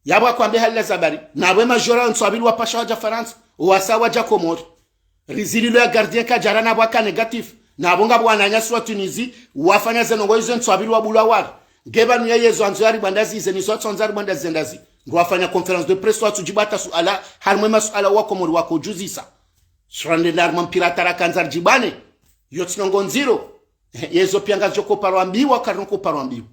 yabo akwambia hali zabari na we majora nswabili wa pasha wa France wasawa ja Komori rizililo ya gardien ka jarana bwaka negatif na bonga bwana nyaswa Tunisie wafanya zenongo hizo nswabili wa bulawari ngeba ni yezo anzari bandazi izeni swatso anzari bandazi zendazi ngwafanya conference de presse watu jibata suala harmwe masuala wako mori wako juzisa surande larma mpira tarakanzar jibane yotinongo nziro yezo pianga joko parwambiwa karnoko parwambiwa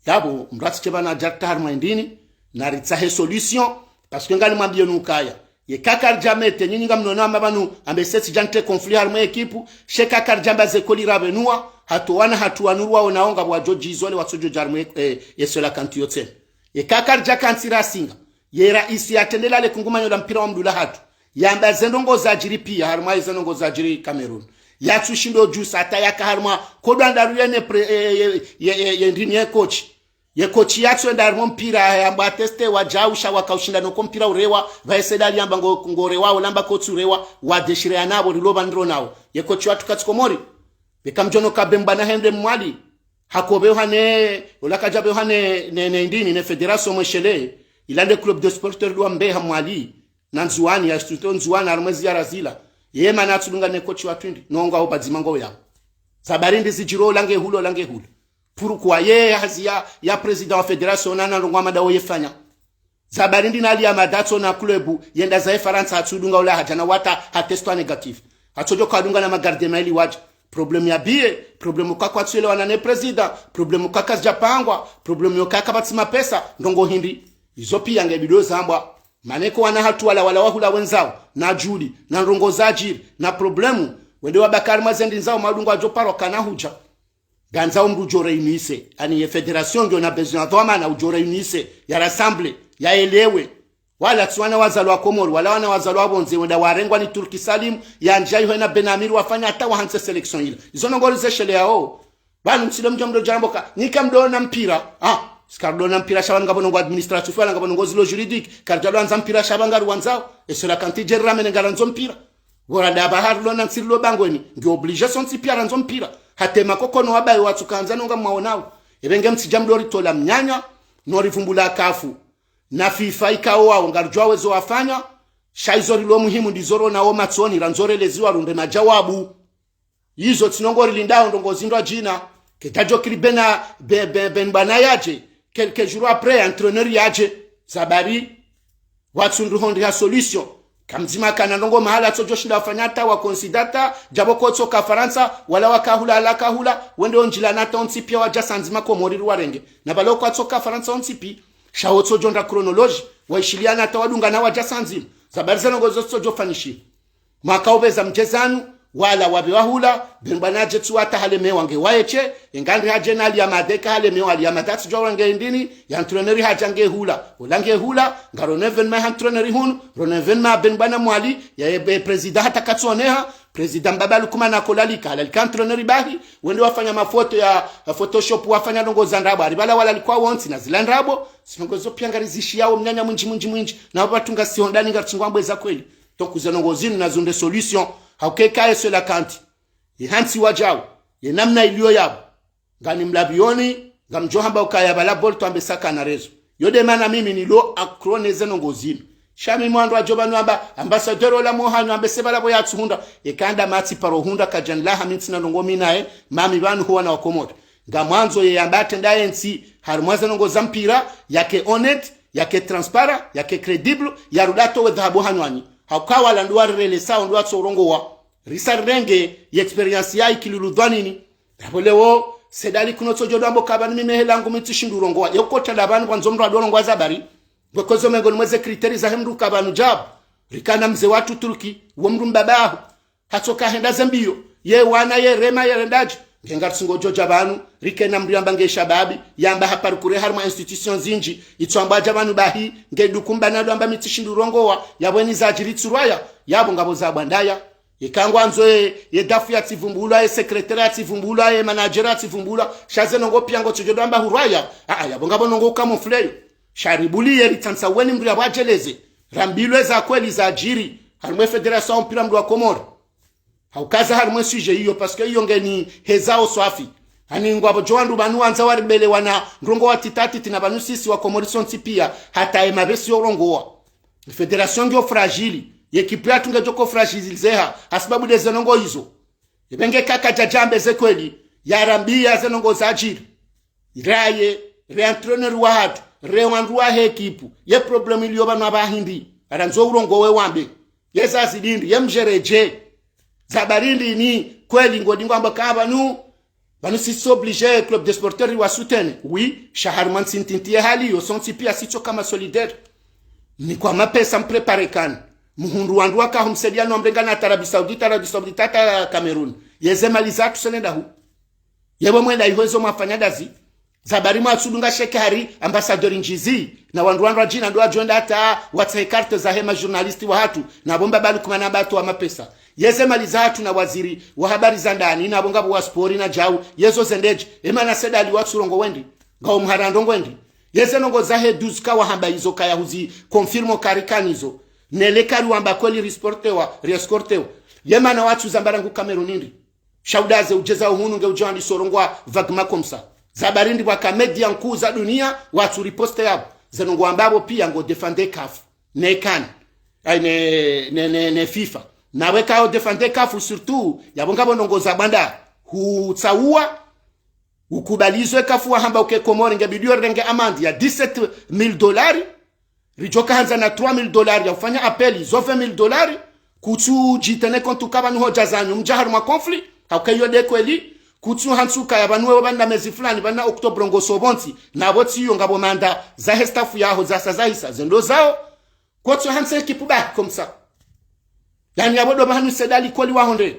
yabo mrati chebana jarta harma ndini na ritsahe solution parce que ngali mwambie nukaya ye kakar jamete nyinyi ngamnona mabanu ambeseti jante conflit harma ekipu she kakar jamba ze kolira benua hatuwana hatuwanurwa onaonga bwa joji izole watsojo jarme yesola kantiyote ye kakar jakansira singa ye raisi atendela le kungumanyo la mpira wa mdula hatu yamba zendongo za jiri pia harma zendongo za jiri Cameroon ya tushindo jusa ata ya harma kodanda ruyene ye ndini coach ye coach yatso ndarmo mpira yamba teste wajausha wakaushinda no mpira urewa vaesedali yamba ngorewa olamba coach urewa wa deshire anabo riloba ndro nawo ye coach watu katsikomori bekamjono kabemba na hende mwali hakobe hane olakajabe hane ne ndini ne federation mweshele ilande club de sporteur do mbeha mwali na nzuani ya studio nzuani armezi ya razila ye mana tulunga ne coach watwindi nonga obadzima ngo yabo sabarindi zijiro lange hulo pourquoi ye hazia ya president wa federation nana ngwa madawo yefanya zabarindi nali ya madatso na club yenda za France atulunga ola hajana wata hatestwa negative atojo kadunga na magarde maili waje problem ya bie problem kwa tswele wana ne president problem kwa japangwa problem yokaka batsima pesa ndongo hindi izo pia ngebido zambwa maneko wana hatu wala wahula wenzao na juli na rongozaji na problemu wende wabakari mazendi nzao madungu ajoparo kana huja ganza umrujore unise ani ye federation ndio na besoin d'homme na ujore unise ya rassemble ya elewe wala tswana wazalwa Komoro wala wana wazalwa bonze wenda warengwa ni Turki Salim ya njai hoena Benamir wafanya hata wahanse selection ile izo ngolize shele yao banu msilo mjomdo jaramboka nikamdo na mpira Skardo na mpira shabanga bonongo administratif wala ngabonongo zilo juridique karjalo anza mpira shabanga ruwanzao esura kanti jerra menengala nzo mpira wora da bahar lo na sirlo bangweni ngi obligation tipia nzo mpira hatema kokono wabaye watu kanza nonga mwaonao ebenge msijamdori tola mnyanya nori vumbula kafu na FIFA ikao wao ngarjwa wezo wafanya shaizori lo muhimu ndizoro na oma tsoni ranzore leziwa runde na jawabu hizo tinongori lindao ndongo zindwa jina ketajo kilibena ben banayaje quelques jours après entraîneur yaje sabari watu nduhondi ya solution kamzima kana ndongo mahala tsojo shinda wafanyata wa considata jaboko tsoka Faransa wala wakahula alakahula wende onjila nata onsipia waja sanzima ko moriru warenge na baloko tsoka Faransa onsipi shawo tsojo nda chronology waishiliana tawadunga na waja sanzima sabari zanongo tsojo fanishi makaobeza mjezanu wala wabewahula benbanaje tuwata haleme wange waeche engandri haje nali ya madeka haleme wali ya madatu jorange ndini ya entreneri hajange hula ulange hula ngaro neven ma entreneri hun roneven ma benbana mwali ya ebe president hata katsoneha president babalu kuma na kolalika ala entreneri bahi wende wafanya mafoto ya photoshop wafanya ndongo za ndabo alibala wala alikuwa wonsi na zila ndabo sinongo zo piangarizishi yao mnyanya mwinji na wabatunga siondani ngarchingwambwe za kweli tokuza ndongo zinu na zunde solution haukeka yeso la kanti hansi wajao ye namna iliyo yabo ngani mlabioni ngamjohamba ukaya bala bolto ambesaka na rezo yode mana mimi nilo akroneze nongozini shami mwando ajoba nwamba ambassadeur la mohanyo ambeseba labo yatsuhunda ekanda matsi paro hunda kajanla hamintsina nongomi nae mami banu huwa na wakomoto ngamwanzo ye ambate ndayensi harumwaza nongoza mpira yake honnête yake transparent yake credible ya rudato we dhahabu hanywani haukawa la nduwa rele sao nduwa tsorongo wa risarenge ya experience ya ikiluludhwa nini rabolewo sedali kuno tsojo dambo kabani mimehela ngu mitishindu rongo wa yokota labani kwa nzomro adorongo wa zabari gwekozo mengo nweze kriteri za hemdu kabanu jabu rikana mze watu Turki womru mbabahu hatoka henda zambio ye wana ye rema ye rendaji ngenga tsungo joja banu rikena mriamba nge shababi yamba haparukure harma institution zinji itswamba jabanu bahi ngedukumba nado amba mitishindu rongo wa yabweni za jiritsurwaya yabo ngabo za bandaya ikangwa nzoe ye dafu ya tivumbula ye secretary ya tivumbula ye manager ya tivumbula shaze nongo piango tsojodo amba hurwaya yabo ngabo nongo kamufleyo sharibuli ye ritansa weni mbria wajeleze rambilwe za kweli za jiri harmwe federation mpira mdu wa Komoro haukaza harmwe suje hiyo paske hiyo ngeni hezao swafi hani ngwabo joandu banu anza waribele wana ngongo wa titati tina banu sisi wa Komorison pia hata emabesi yorongoa federation ngyo fragile yekipe atunga joko fragilizeha sababu dezenongo hizo ibenge kaka jajambe ze kweli yarambia zenongoza ajiri raye re-entrepreneur wa hatu re-wandu wa hekipu ye problemu iliyo banu abahindi aranzo urongo we wambe yeza zidindi ye mjereje zabarindi ni kweli ngodingo amba kaba nu banu si obligé club de sporteurs wa soutene oui shaharman sintintie hali yo sonti pia sicho kama solidaire ni kwa mapesa mprepare kan muhundu wandu waka humsedia no mbenga na Arabie Saoudite ta Cameroon yeze maliza tusenenda hu yebo mwenda ihozo mafanyadazi zabari mwatsulunga shekari ambassadeur njizi na wandu jina ndo ajonda hata watsa carte za hema journalisti wa hatu na bomba bali kumana batu wa mapesa yeze maliza hatu na waziri wa habari za ndani na bonga wa sport na jau yezo zendeje emana seda ali watsurongo wendi ngao mharando wendi yeze nongo za he 12 ka wa hamba hizo kaya huzi confirmo karikanizo nele kari wamba kweli rescortewa yema na watu zambarangu Cameroonindi shaudaze ujeza uhunu nge ujani sorongwa vagma komsa zabarindi waka media nkuu za dunia watu riposte yabo zenongo ambabo pia ngo defende CAF ne kan ne FIFA na weka o defende CAF surtout yabonga bonongo za banda hutsaua ukubalizwe CAF wa hamba uke Komori nge bidio renge amandi ya $17,000 rijoka hanza na $3,000 ya ufanya apeli zo $20,000 kutu jitene kontu kaba nuho jazanyu mjaharu ma conflit haukayo de kweli kutu hansuka ya banuwe banda mezi fulani bana Oktober ngo sobonti na boti yo ngabo manda za hestafu yaho za sazahisa zendo zao kutu hanse kipuba komsa yani yabodo bahanu sedali kweli wahonde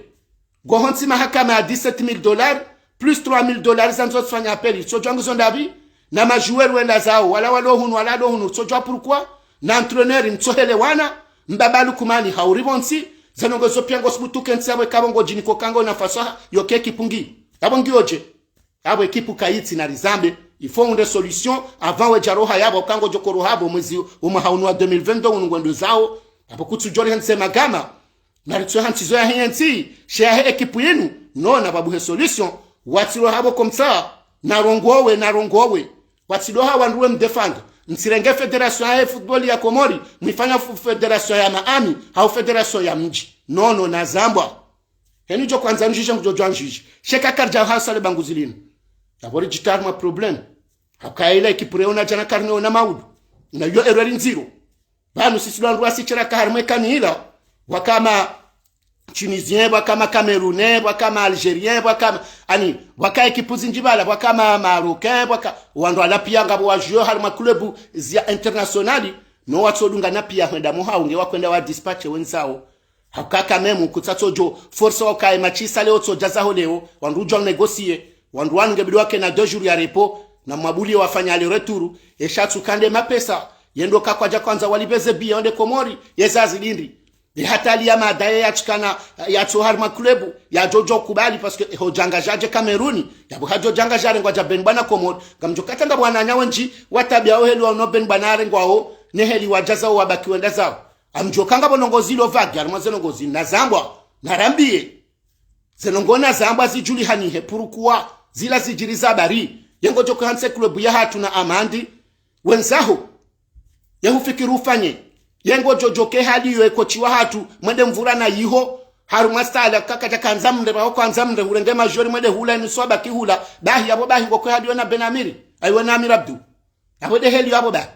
go honti mahakama ya $17,000 plus $3,000 zanzo fanya apeli so jangu zondabi na majuer wenda zao wala wala hunu so jwa pourquoi na entraîneur mtsohele wana mbabalu kumani hauribonsi zanongozo piango sbutuke ntsawe kabongo jiniko kango na fasaha yoke kipungi abongi oje abo ekipu kayitsi na rizambe ifonde solution avant we jaroha yabo kango jokoro habo mwezi umahaunu wa 2022 unungwendo zao abo kutujori hanse magama na ritso hantizo ya hensi share ekipu yenu no na babu he solution watiro habo komsa na rongowe watiro hawa nduwe mdefanga nsirenge federation ya football ya Komori mwifanya federation ya Maami au federation ya mji nono na Zambwa heni jo kwanza njije mjojo njije sheka karja hasale banguzilini abori jitar ma problem hakaila ekipureona jana karne ona maudu na yo error nziro banu sisi ndo ruasi chira karme kanila wakama Tunisien wakama Camerounais wakama Algérien wakama waka ekipuzi njibala wakama Marocain waka wando ala pia ngabo wa joueur halma club zia internationali no watsodunga na pia hwenda muhaunge wakwenda wa dispatch wenzao hakaka memu kutsatsojo force wakae machisa leo tsojaza holeo wandu jo negocier wandu wange bidu wake na 2 jours ya repo na mabuli wafanya le retour eshatsu kande mapesa yendo kakwaja kwanza walibeze bia onde Komori yezazi lindi hatali ya madaye ya chikana ya tsoharma klubu ya jojo kubali parce que hojanga jaje Cameroon ya buhajo janga jare ngwa jaben bana Komori gamjokata nga bwana nyawenji watabia ohelu wa noben banare ngwao neheli wajaza wabaki wenda zao amjokanga bonongozi lo vagi armazeno ngozi na Zambwa narambie zenongona Zambwa zijuli hanihe pourquoi zila zijiriza bari yengo joko hanse klubu ya hatu na amandi wenzaho yahufikiru ufanye yengo jojoke hali yo ekochiwa hatu mwende mvura na yiho haruma stala kaka kanzamre ba kwanzamre urenge majori mwende hula ni soba kihula bahi abo bahi ngoko hadi na Benamiri aiwa na Amir Abdu abo de heli abo ba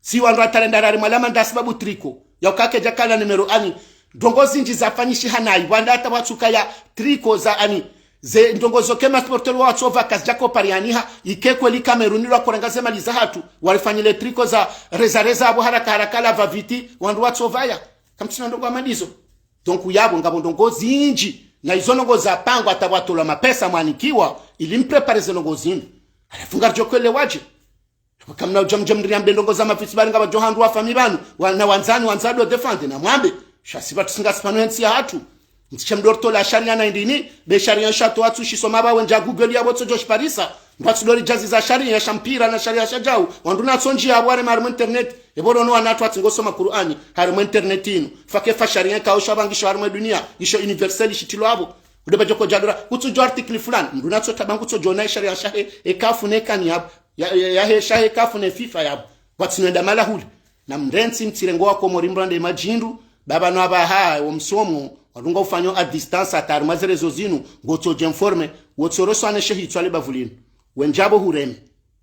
si wandu talendara malama ndasibabu triko yakake jakala numero ani ndongozi nji zafanyishi hanayi wanda hata watsuka ya triko za ze ndongozo kema sportel wa tsova kasjako parianiha ikekwe li Cameroon lwa korangaze maliza hatu walifanyile triko za reza abo haraka la vaviti wandu watsovaya kamtsina ndongo amadizo donc yabo ngabo ndongozi nji na izo ndongoza pango atabatola mapesa mwanikiwa ilimprepare ze ndongozi alafunga jokwele waje kamna ujamjam ndriambe ndongoza mafisi bali ngaba johandu wa famibanu na wanzado defende na mwambe shasiba tusingasipano hensi ya hatu ntichemdorto la sharia na indini be sharia shato watu shisoma ba wenja Google yabo tso Josh Parisa mbatu dori jazi za sharia shampira na sharia shajau wanduna tsonji ya bware mar internet ebodo no anatu atingosoma Qur'ani har internetino fake fa sharia ka ushabangisho har dunia isho universal shitilo abo udeba joko jadora utso article fulani nduna tso tabangu tso jona sharia shahe ekafu ne kan yabo ya he shahe kafu ne FIFA yabo watsinenda malahuli na mrensi mtirengo wako morimbrande majindu baba no abaha omsomo wadunga ufanyo a distance atari mazerezo zinu ngoto jenforme wotsoro swane shehi twale bavulinu wenjabo hureme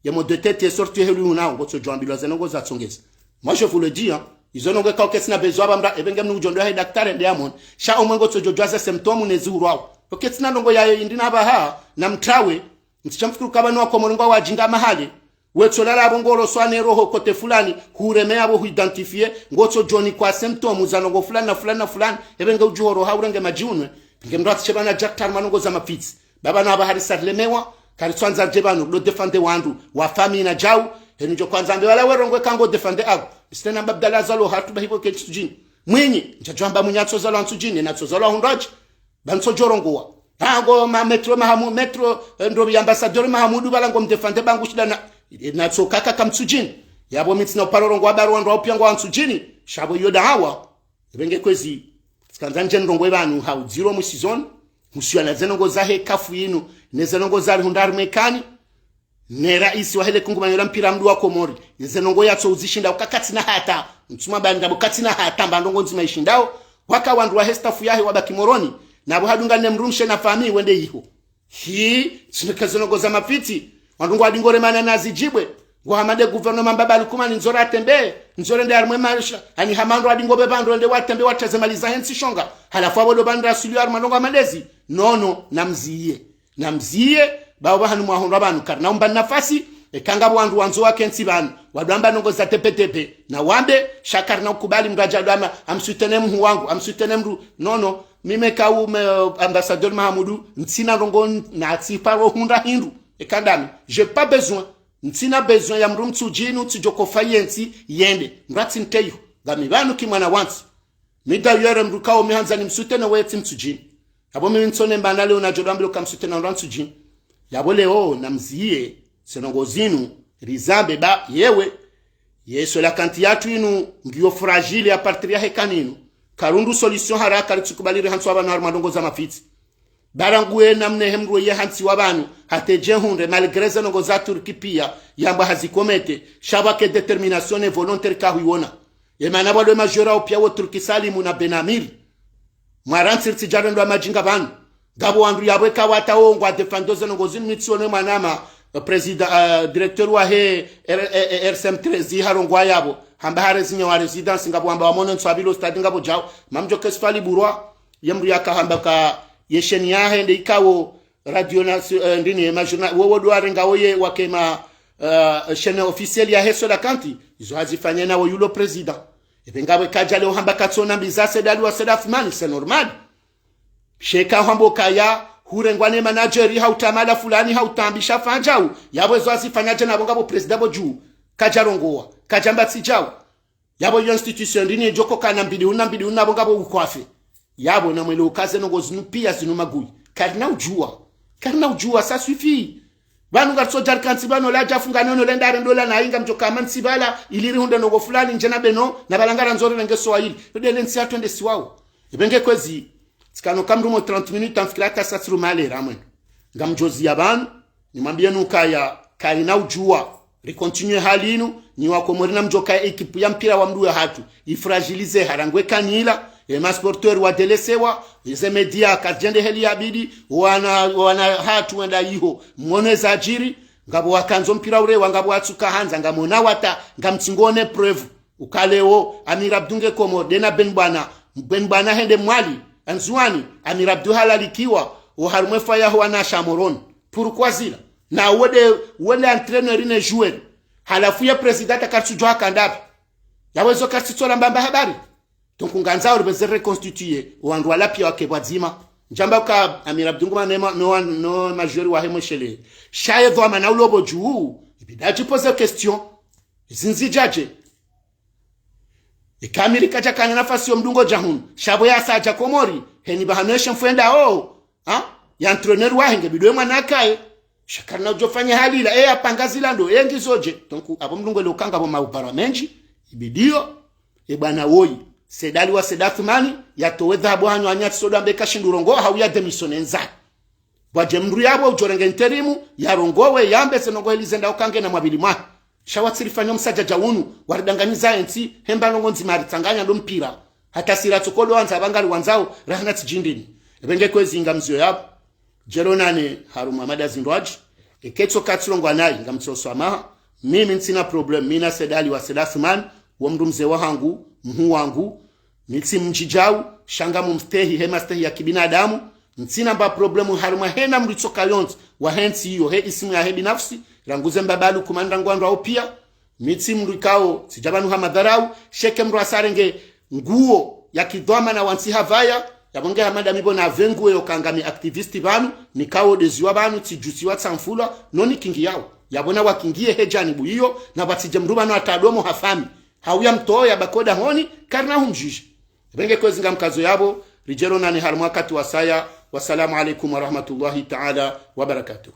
yemo de tête est sorti helu na ngoto jwambilo zenongo za tsongeza. Moi je vous le dis hein, izonongo ka okesina bezo abamra ebenge mnu jondo ha daktare ndiamon sha omwengo tsojojwaza symptome nezurwawo okesina ndongo ya indina baha na mtrawe mtichamfikuru kaba no akomorongo wajinga mahali wetsolala abongoro swane roho kote fulani huremea abo identifier ngotso joni kwa symptome zanongo fulani na fulani na fulani ebenge ujuhoro haurenge majunwe ngemrat chebana jaktar manongo za mapitsi baba na bahari sarlemewa kari tsanza jebano do defende wandu wa family na jau henijo kwanza ambe wala werongwe kango defende ago istena mbabdala zalo hatu bahibo ketujini mwinyi njajamba munyatso zalo antujini na tsozalo hundaji banso jorongowa hango ma metro ndo ambassadeur Mahamudu balango mdefende bangu shida na tsokaka kamtsujini yabo mitsina parorongo abaro ndo opyango antsujini shabo yoda hawa ibenge kwezi sikanza njenrongo ebanu ha zero mu season musiyana zenongo zahe kafu yinu nezenongo zari hundari mekani ne raisi wa hele kungumanyola mpira mdu wa Komori zenongo yatso uzishinda ukakati na hata mtsuma banda bukati na hata mbandongo nzima ishindao waka wandu wa hestafu yahe wabaki moroni na buhadunga ne mrumshe na fami wende yiho hi tsinekazenongo za mafiti wandungu adingore mana nazijibwe Guhamade gouvernement baba alikuma nzora atembe nzore ndi armwe marisha ani hamando adingobe bando ende watembe watazemaliza hensi shonga halafu abo bando asuli armanonga malezi nono namziye baba hanu mwahondo abantu karna umba nafasi ekanga bwandu wanzo wake nsi banu wadamba nongo za tepetepe na wambe shakarna ukubali mraja dama amsutene mhu wangu amsutene mru nono mime kawu ambassadeur Mahamudu ntsina rongo na atsiparo hunda hindu ekandami j'ai pas besoin ntina besoin ya mrum tsujinu tsijoko fayensi yende ngratsi nteyo ngami banu kimwana wansi mida yere mrukao mihanza ni msutene weti mtsujini abo mimi ntsone mbanale unajodambilo kamsutene ndo mtsujini yabo leo namziye senongo zinu rizambe ba yewe yeso la kanti yatu inu ngiyo fragile a partir ya hekaninu karundu solution haraka litsukubalire hanso abana armadongo za mafiti baranguwe namne hemru ye hansi wabanu hateje hunde malgré zenongo za Turki pia yamba hazikomete shabake determination et volontaire kahuiona emana bado majora opia wo Turki Salimu na Benamir mwarantsir tijarendo amajinga banu gabo wandu yabwe kawata ongwa defendo zenongo zin mitsone manama directeur wa he RSM13 harongwa yabo hamba harezinyo wa residence ngabo amba wamono nsabilo stadi ngabo jao mamjo kesfali burwa yemru yakahamba ka yesheni yahe ndi ikawo radio na ndini majuna wowo duare ngawoye wakema chaîne officielle ya heso la kanti izo azifanya na yulo president ebengawe kaja leo hamba katsona mbizase dali wa sedafmani c'est normal sheka hambo kaya hurengwane manageri hautamala fulani hautambisha fanjau yabo zo azifanya jana bongabo president bo juu kaja rongoa kaja mbatsi jao yabo institution ndini joko kana mbidi una bongabo ukwafe yabo na mwele ukaze nongo zinu pia zinu magui karina ujua ça suffit banu gatso jar kansi bano la jafunga nono lenda rendola na inga mjoka mansi bala iliri hunde nongo fulani njana beno na balangara nzore nenge swahili dele nsi atwende siwao ibenge kwezi tikano kamrumo 30 minutes amfikiraka satsuru male ramwe ngamjozi yaban nimwambie nuka ya karina ujua recontinue halinu ni wako morina mjoka ekipu ya mpira wa mdu ya hatu ifragilize harangwe kanila masporteur wa delesewa ize media kajende heli abidi wana hatu wenda yiho mwoneza ajiri ngabo wakanzo mpira ure wangabo watsuka hanza ngamona wata ngamtsingone preuve ukaleo Amir Abdunge komo dena benbana hende mwali anzuani Amir Abdu halalikiwa uharumwe faya wana shamoron pourquoi zila na wode entraîneur ne joueur halafu ya president akatsujwa kandapi yawezo kasitsola mbamba habari donc nganza urubeze reconstituer wandu ala pia wake wazima njamba ka Amir Abdunguma no majori wa hemoshele shaye vo mana ulobo juu ibidaji pose question zinzi jaje ikamiri kaja kana nafasi yo mdungo jahun shabo ya saja Komori heni bahanesha mfenda ya entraîneur wa henge bidwe manakae shakarna ujofanya halila apangazila ndo engizoje donc abo mdungo lokanga bo maubara menji ibidio bana woi sedali wa sedathmani yatowedha bwanyu anyati soda mbeka shindurongo hauya demisonenza bwaje mru yabo ujorenge interimu yarongowe yambe senongo elizenda ukange na mwabili mwa shawatsirifanya msaja jaunu waridanganyiza ensi hemba nongo nzimari tanganya ndo mpira hata sira tsokolo wanza bangali wanzao rahna tijindini ebenge kwezi ngamzio yabo jeronane haruma madazindwaji eketso katsirongwa nayi ngamtsoso amaha mimi ntsina problem mina sedali wa sedasman wa mrumze wahangu mhu wangu nitsi mjijau shanga mumstehi hema stehi ya kibinadamu ntsina mba problemu haruma hena mritsoka yonzi wa hensi hiyo he isimu ya he binafsi ranguze mbabalu kumanda ngwandu au pia mitsi mrikao sijabanu hamadharau sheke mru asarenge nguo ya kidhama na wansi havaya yabonge hamada mibo na vengu yo kangami activisti banu nikao deziwa banu tijusiwa tsamfula noni kingi yao yabona wakingie hejani buhiyo na batije mrubano atadomo hafami hauya mtoya bakoda honi karna humjiji benge kwezinga mkazo yabo rijero nani harmu wakati wasaya. Wassalamu alaikum wa rahmatullahi ta'ala wa barakatuh.